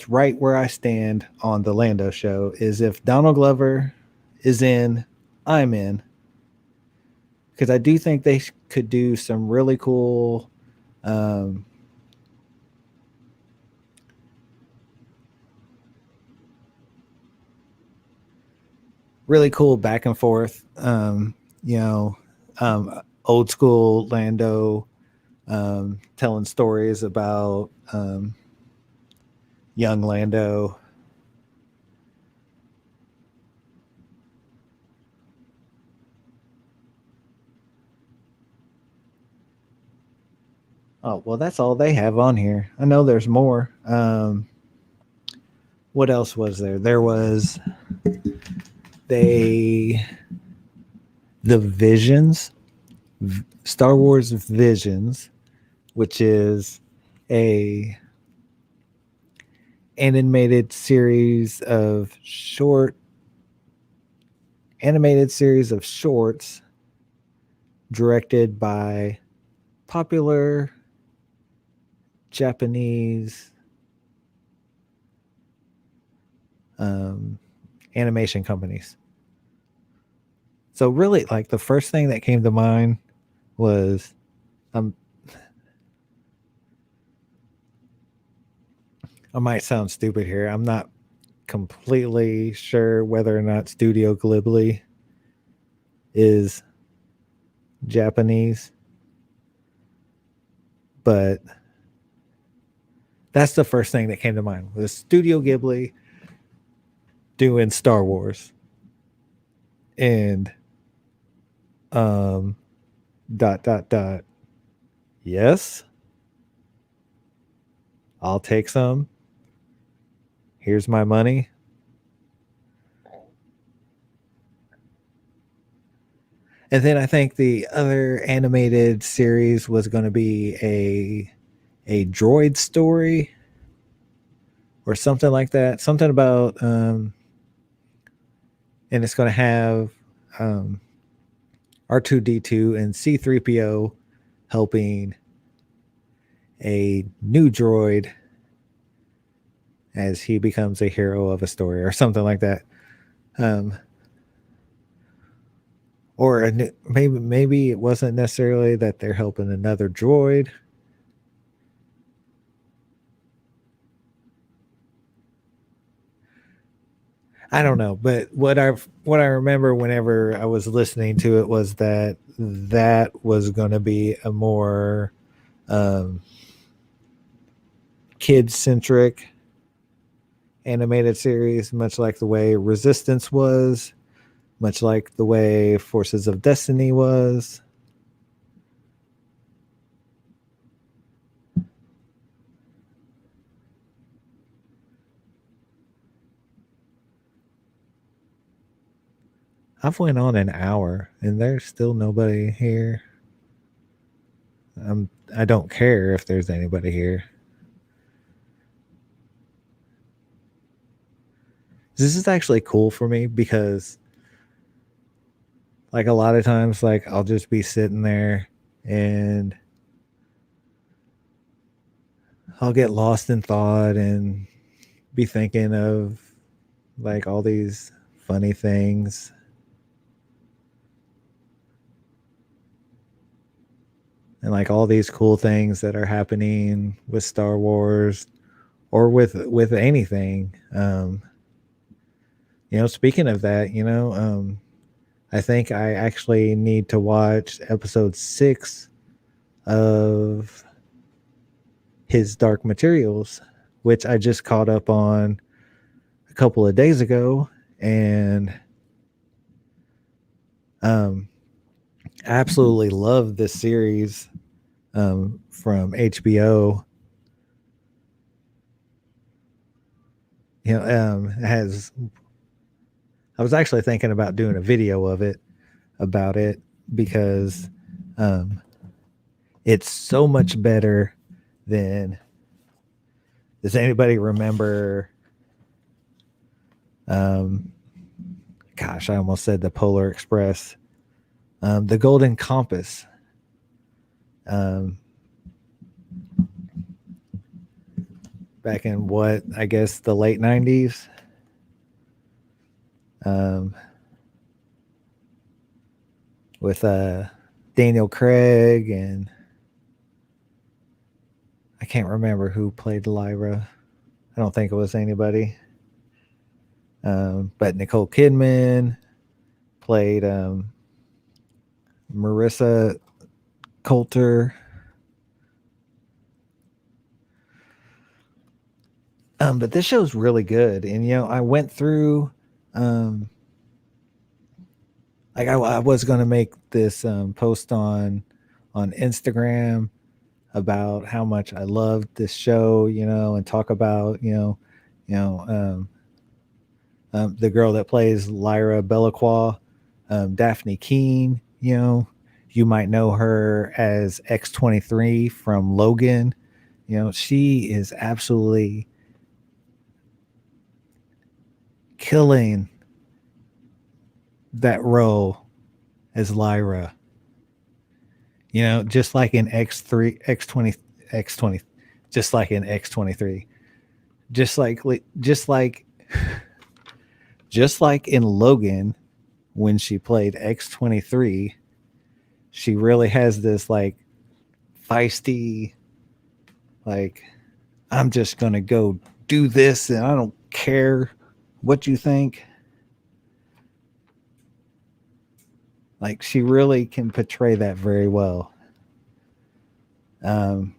right where I stand on the Lando show is if Donald Glover is in, I'm in. Because I do think they could do some um, really cool back and forth. Old school Lando telling stories about young Lando. Oh, well, that's all they have on here. I know there's more. What else was there? There was they the Visions, Star Wars Visions, which is a animated series of shorts directed by popular Japanese um, animation companies. So really, like the first thing that came to mind was um, I might sound stupid here. I'm not completely sure whether or not Studio Ghibli is Japanese, but that's the first thing that came to mind was Studio Ghibli doing Star Wars and um dot dot dot. Yes, I'll take some. Here's my money. And then I think the other animated series was going to be a droid story or something like that. Something about and it's going to have um, R2D2 and C3PO helping a new droid as he becomes a hero of a story or something like that. Um, or maybe it wasn't necessarily that they're helping another droid. I don't know, but what I remember whenever I was listening to it was that was going to be a more um, kid centric animated series, much like the way Resistance was, much like the way Forces of Destiny was. I've went on an hour and there's still nobody here. I don't care if there's anybody here. This is actually cool for me because like a lot of times like I'll just be sitting there and I'll get lost in thought and be thinking of like all these funny things and like all these cool things that are happening with Star Wars or with anything. Speaking of that, I think I actually need to watch episode 6 of his Dark Materials, which I just caught up on a couple of days ago, and um, I absolutely love this series from HBO. It has. I was actually thinking about doing a video of it about it because um, it's so much better than. Does anybody remember? Um, Gosh, I almost said the Polar Express, the Golden Compass. Um, Back in what I guess the late '90s. Um, with Daniel Craig and I can't remember who played Lyra. I don't think it was anybody. But Nicole Kidman played Marissa Coulter. But this show's really good, and I went through. Like I was going to make this post on Instagram about how much I loved this show, and talk about, you know, the girl that plays Lyra Belacqua, Daphne Keene. You might know her as X-23 from Logan. She is absolutely killing that role as Lyra. Just like in X3, X20, X20, just like in X-23, just like, just like, just like in Logan when she played X-23, she really has this like feisty, like, I'm just gonna go do this and I don't care what you think. Like, she really can portray that very well. Um,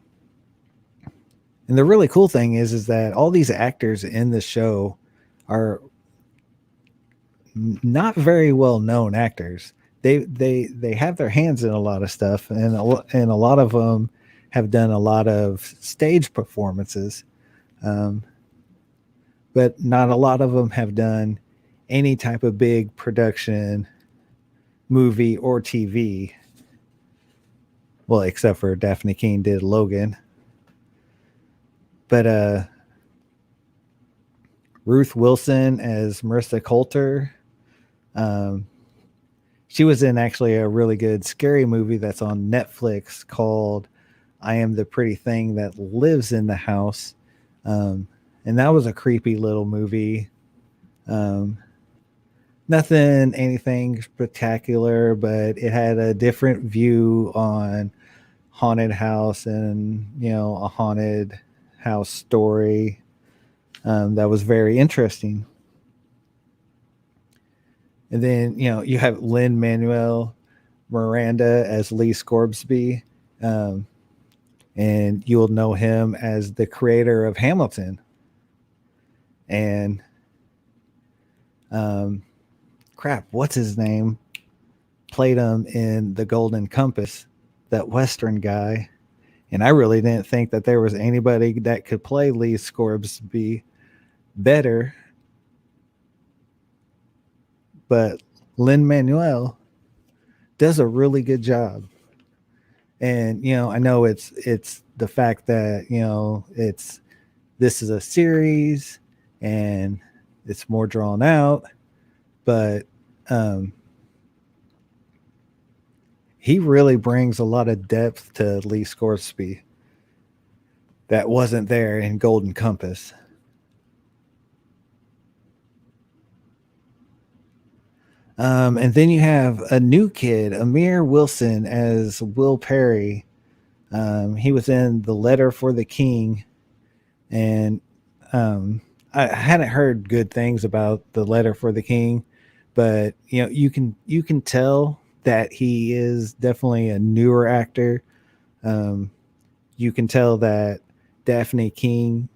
and the really cool thing is that all these actors in the show are not very well known actors. They have their hands in a lot of stuff, and a lot of them have done a lot of stage performances, um, but not a lot of them have done any type of big production, movie or TV. Well, except for Daphne Keene did Logan, but Ruth Wilson as Marissa Coulter. Um, she was in actually a really good scary movie that's on Netflix called I Am the Pretty Thing That Lives in the House. And that was a creepy little movie. Um, Nothing, anything spectacular, but it had a different view on haunted house and, a haunted house story that was very interesting. And then, you have Lynn Manuel Miranda as Lee Scorbsby. Um, and you'll know him as the creator of Hamilton. And um, crap, what's his name? Played him in The Golden Compass, that Western guy. And I really didn't think that there was anybody that could play Lee Scorbsby better. But Lin Manuel does a really good job. And I know it's the fact that it's this is a series and it's more drawn out, but um, he really brings a lot of depth to Lee Scorsese that wasn't there in Golden Compass. And then you have a new kid, Amir Wilson, as Will Perry. He was in The Letter for the King, and I hadn't heard good things about The Letter for the King, but you can tell that he is definitely a newer actor. Um, you can tell that Daphne King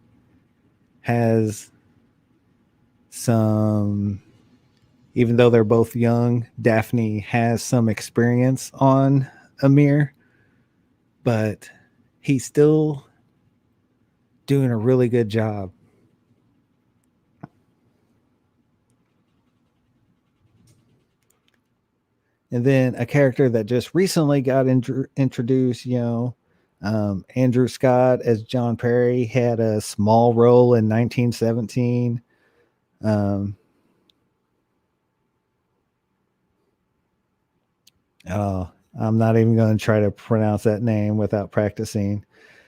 has some, even though they're both young, Daphne has some experience on Amir, but he's still doing a really good job. And then a character that just recently got introduced, Andrew Scott as John Perry had a small role in 1917. Um, oh, I'm not even going to try to pronounce that name without practicing.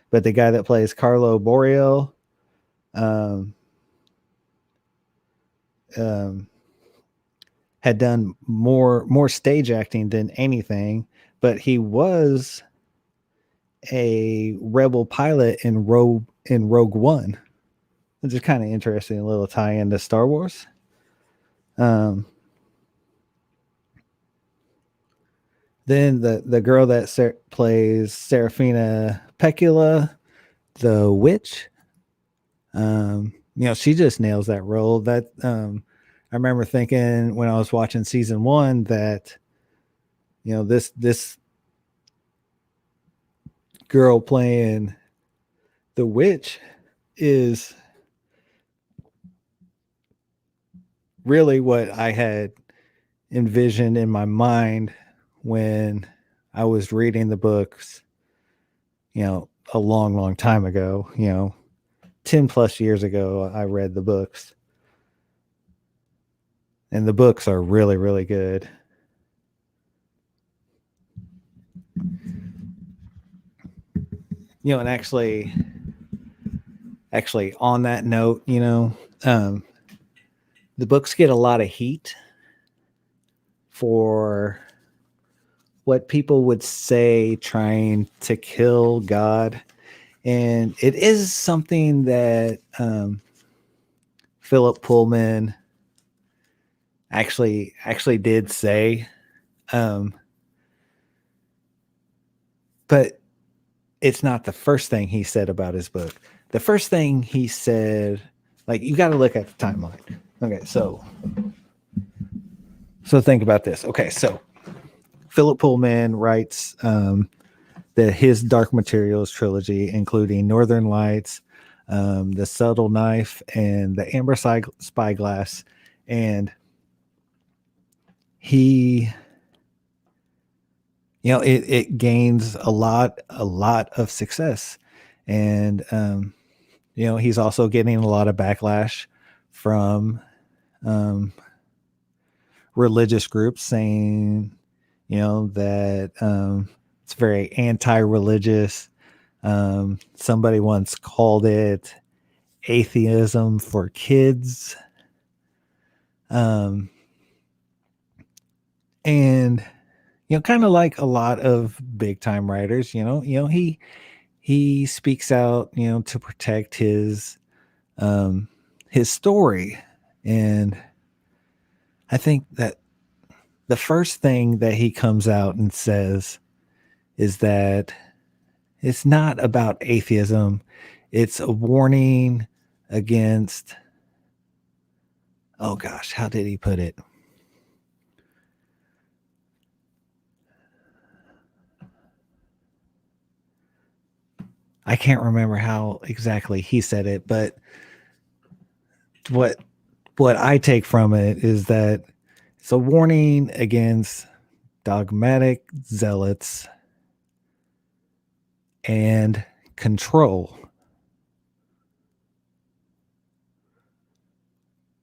But the guy that plays Carlo Boreal, um, um, had done more stage acting than anything, but he was a rebel pilot in Rogue One. It's just kind of interesting, a little tie into Star Wars. Um, then the girl that plays Serafina Pecula, the witch, she just nails that role. That I remember thinking when I was watching season one that this girl playing the witch is really what I had envisioned in my mind when I was reading the books, a long, long time ago, 10 plus years ago, I read the books. And the books are really, really good. And actually on that note, the books get a lot of heat for what people would say trying to kill God. And it is something that Philip Pullman actually did say. But it's not the first thing he said about his book. The first thing he said, like, you got to look at the timeline. Okay, so think about this. Okay, so Philip Pullman writes his Dark Materials trilogy, including Northern Lights, The Subtle Knife, and The Amber Spyglass. And he, it gains a lot of success. And, he's also getting a lot of backlash from religious groups saying, that it's very anti-religious. Somebody once called it atheism for kids. And, kind of like a lot of big time writers, he speaks out, to protect his story. And I think that the first thing that he comes out and says is that it's not about atheism. It's a warning against, oh gosh, how did he put it? I can't remember how exactly he said it, but what I take from it is that it's a warning against dogmatic zealots and control.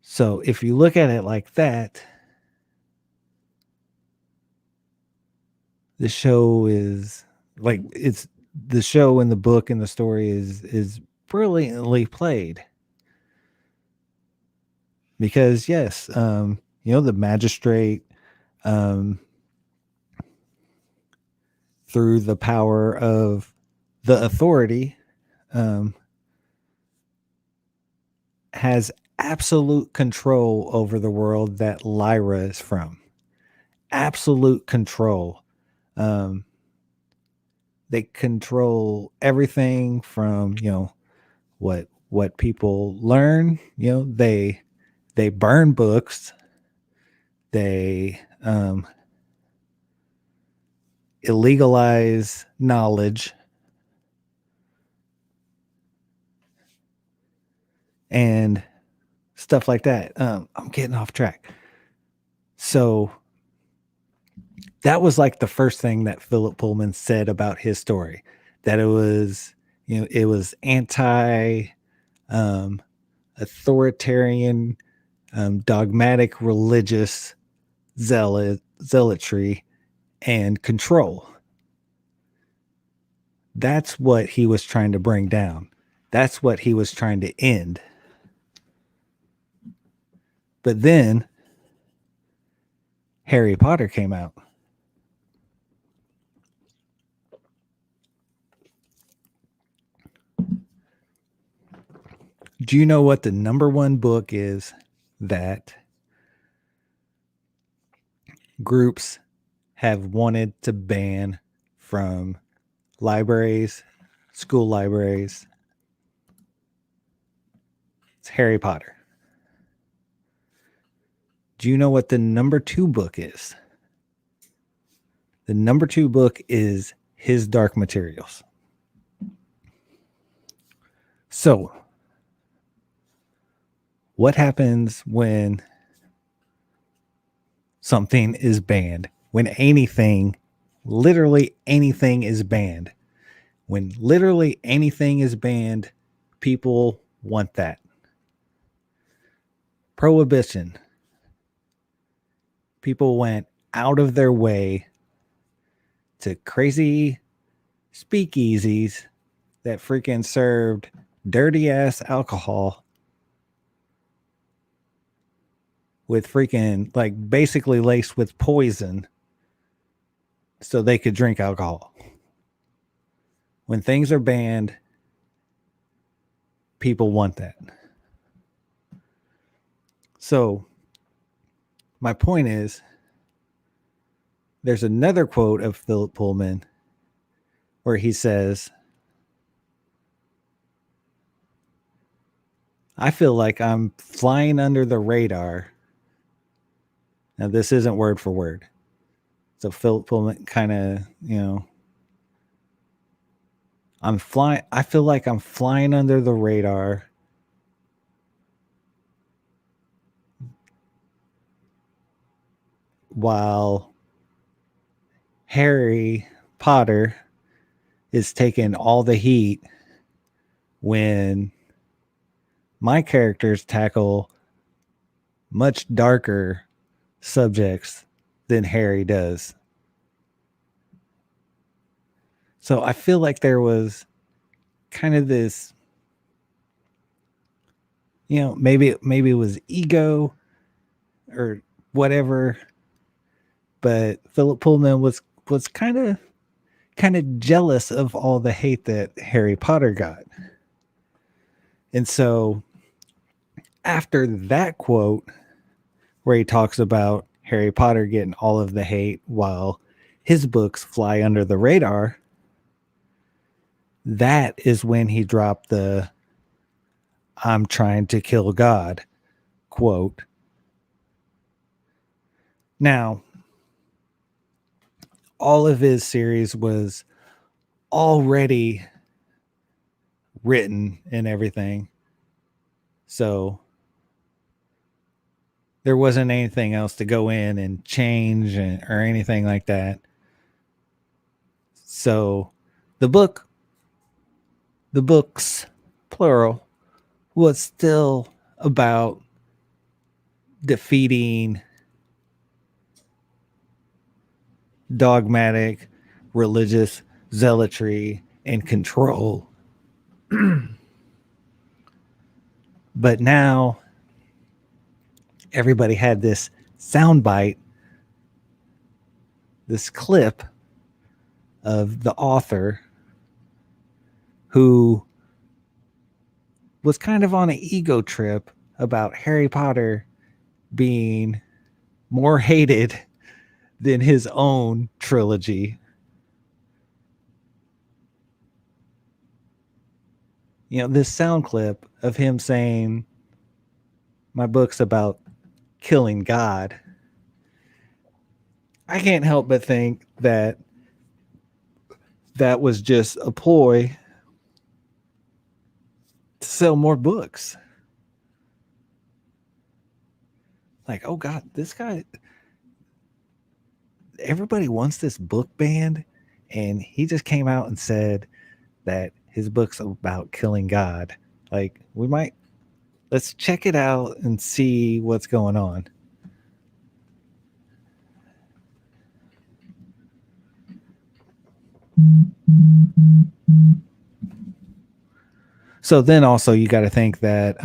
So if you look at it like that, the show is like, it's the show and the book and the story is brilliantly played. Because yes, the magistrate, through the power of the authority, has absolute control over the world that Lyra is from. Absolute control. They control everything from, what people learn. They burn books. They illegalize knowledge. And stuff like that. I'm getting off track. So that was like the first thing that Philip Pullman said about his story, that it was, it was anti authoritarian, dogmatic religious zealotry and control. That's what he was trying to bring down. That's what he was trying to end. But then Harry Potter came out. Do you know what the number one book is that groups have wanted to ban from libraries, school libraries? It's Harry Potter. Do you know what the number two book is? The number two book is his Dark Materials. So, what happens when something is banned? When anything, literally anything is banned. When literally anything is banned, people want that. Prohibition. People went out of their way to crazy speakeasies that freaking served dirty ass alcohol with freaking like basically laced with poison so they could drink alcohol. When things are banned, people want that. So, my point is there's another quote of Philip Pullman where he says, I feel like I'm flying under the radar. Now, this isn't word for word. So, Philip Pullman kind of, I feel like I'm flying under the radar. While Harry Potter is taking all the heat when my characters tackle much darker subjects than Harry does. So I feel like there was kind of this, maybe it was ego or whatever, but Philip Pullman was kind of jealous of all the hate that Harry Potter got. And so after that quote where he talks about Harry Potter getting all of the hate while his books fly under the radar, that is when he dropped the "I'm trying to kill God" quote. Now, all of his series was already written and everything. So there wasn't anything else to go in and change or anything like that. So the books, plural, was still about defeating dogmatic religious zealotry and control. But now everybody had this soundbite, this clip of the author who was kind of on an ego trip about Harry Potter being more hated than his own trilogy. This sound clip of him saying, my book's about killing God. I can't help but think that was just a ploy to sell more books. Like, oh God, this guy, everybody wants this book banned, and he just came out and said that his book's about killing God. Like, let's check it out and see what's going on. So then also you got to think that,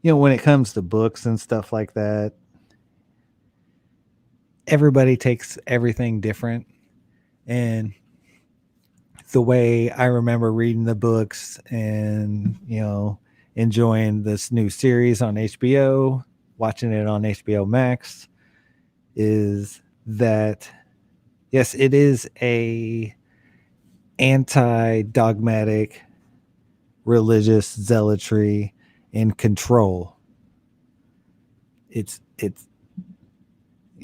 when it comes to books and stuff like that, everybody takes everything different. And the way I remember reading the books and, enjoying this new series on HBO, watching it on HBO Max, is that, yes, it is a anti-dogmatic religious zealotry and control. It's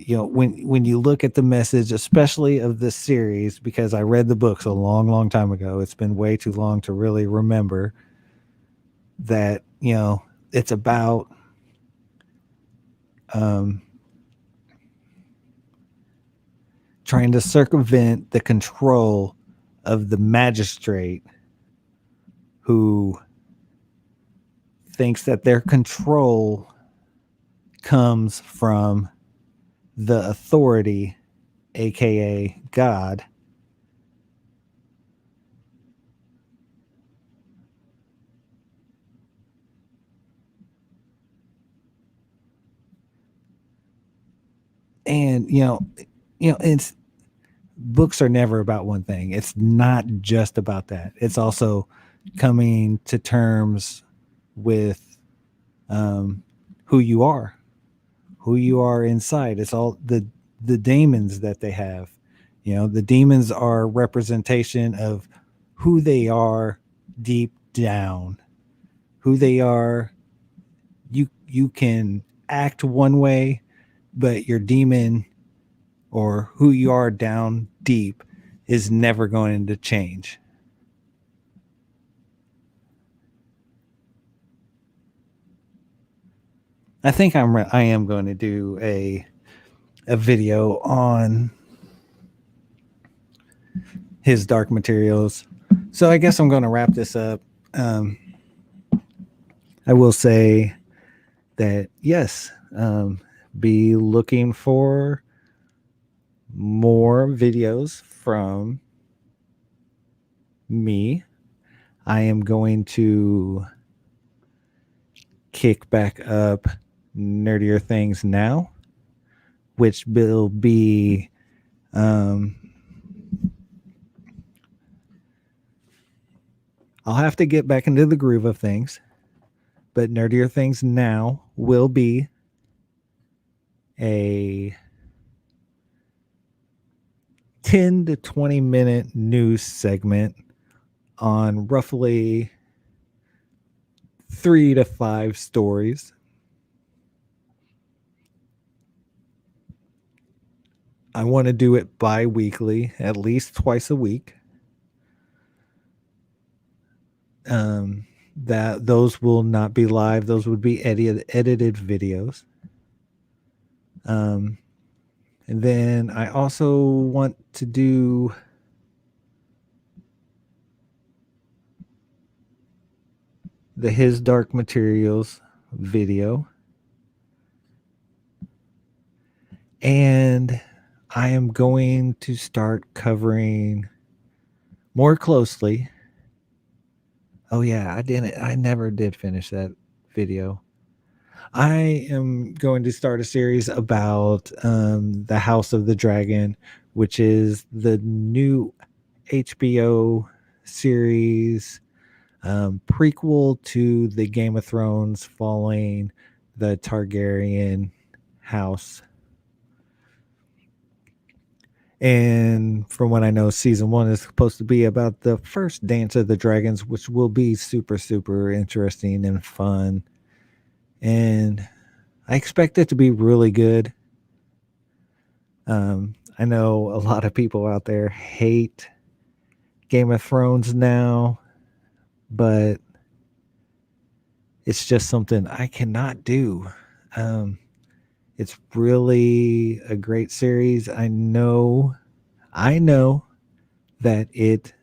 when you look at the message, especially of this series, because I read the books a long time ago, it's been way too long to really remember that, it's about um, trying to circumvent the control of the magistrate who thinks that their control comes from the authority, aka God. And it's books are never about one thing. It's not just about that. It's also coming to terms with um, who you are, who you are inside. It's all the demons that they have. The demons are representation of who they are deep down, who they are. You can act one way, but your demon or who you are down deep is never going to change. I think I am going to do a video on his dark materials. So I guess I'm going to wrap this up. Um, I will say that yes, be looking for more videos from me. I am going to kick back up Nerdier Things now, which will be I'll have to get back into the groove of things, but Nerdier Things now will be a 10 to 20-minute news segment on roughly 3 to 5 stories. I want to do it bi-weekly, at least twice a week. That those will not be live; those would be edited videos. And then I also want to do the His Dark Materials video. And I am going to start covering more closely. Oh yeah, I never did finish that video. I am going to start a series about the House of the Dragon, which is the new HBO series prequel to the Game of Thrones following the Targaryen house. And from what I know, season 1 is supposed to be about the first Dance of the Dragons, which will be super interesting and fun. And I expect it to be really good. I know a lot of people out there hate Game of Thrones now, but it's just something I cannot do. It's really a great series. I know that it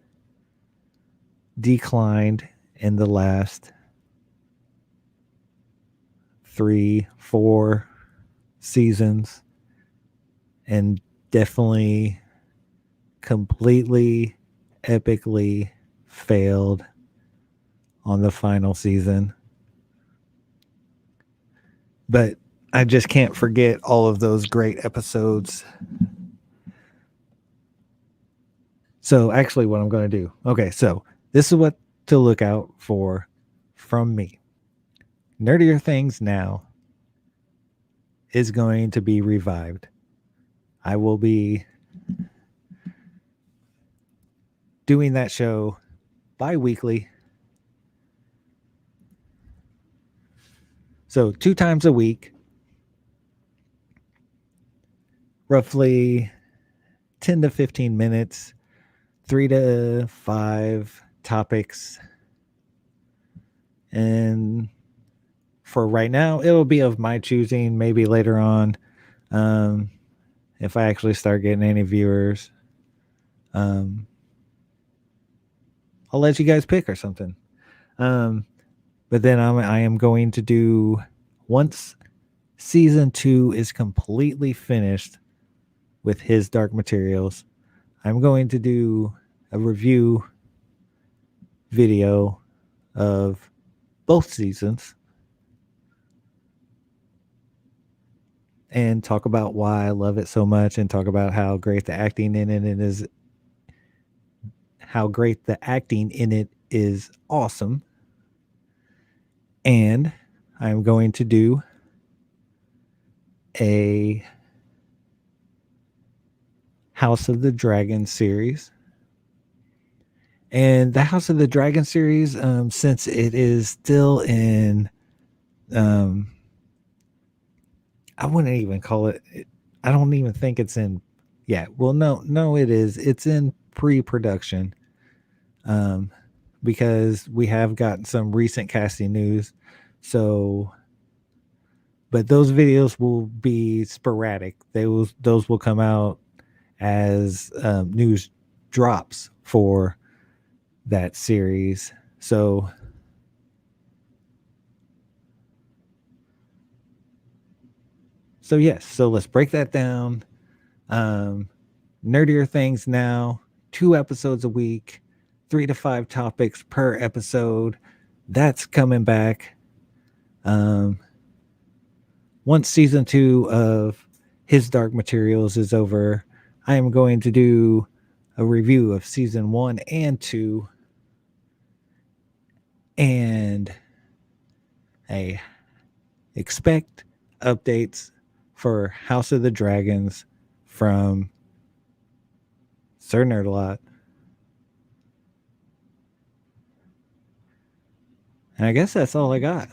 declined in the last 3, 4 seasons and definitely completely epically failed on the final season. But I just can't forget all of those great episodes. So actually what I'm going to do. Okay, so this is what to look out for from me. Nerdier Things Now is going to be revived. I will be doing that show bi-weekly. So 2 times a week. roughly 10 to 15 minutes, 3 to 5 topics. And for right now, it will be of my choosing. Maybe later on, um, if I actually start getting any viewers, um, I'll let you guys pick or something. Um, but then I am going to do, once season 2 is completely finished with his Dark Materials, I'm going to do a review video of both seasons and talk about why I love it so much and talk about how great the acting in it is, how great the acting in it is awesome. And I'm going to do a House of the Dragon series. And the House of the Dragon series, since it is still in, um, I wouldn't even call it, I don't even think it's in, yeah, well, no, it is. It's in pre-production, um, because we have gotten some recent casting news. So, but those videos will be sporadic. Those will come out as news drops for that series. So yes, so let's break that down. Um, Nerdier things now, 2 episodes a week, 3 to 5 topics per episode. That's coming back. Um, Once season 2 of his Dark Materials is over, I am going to do a review of season 1 and 2, and I expect updates for House of the Dragons from Sir Nerdalot. And I guess that's all I got.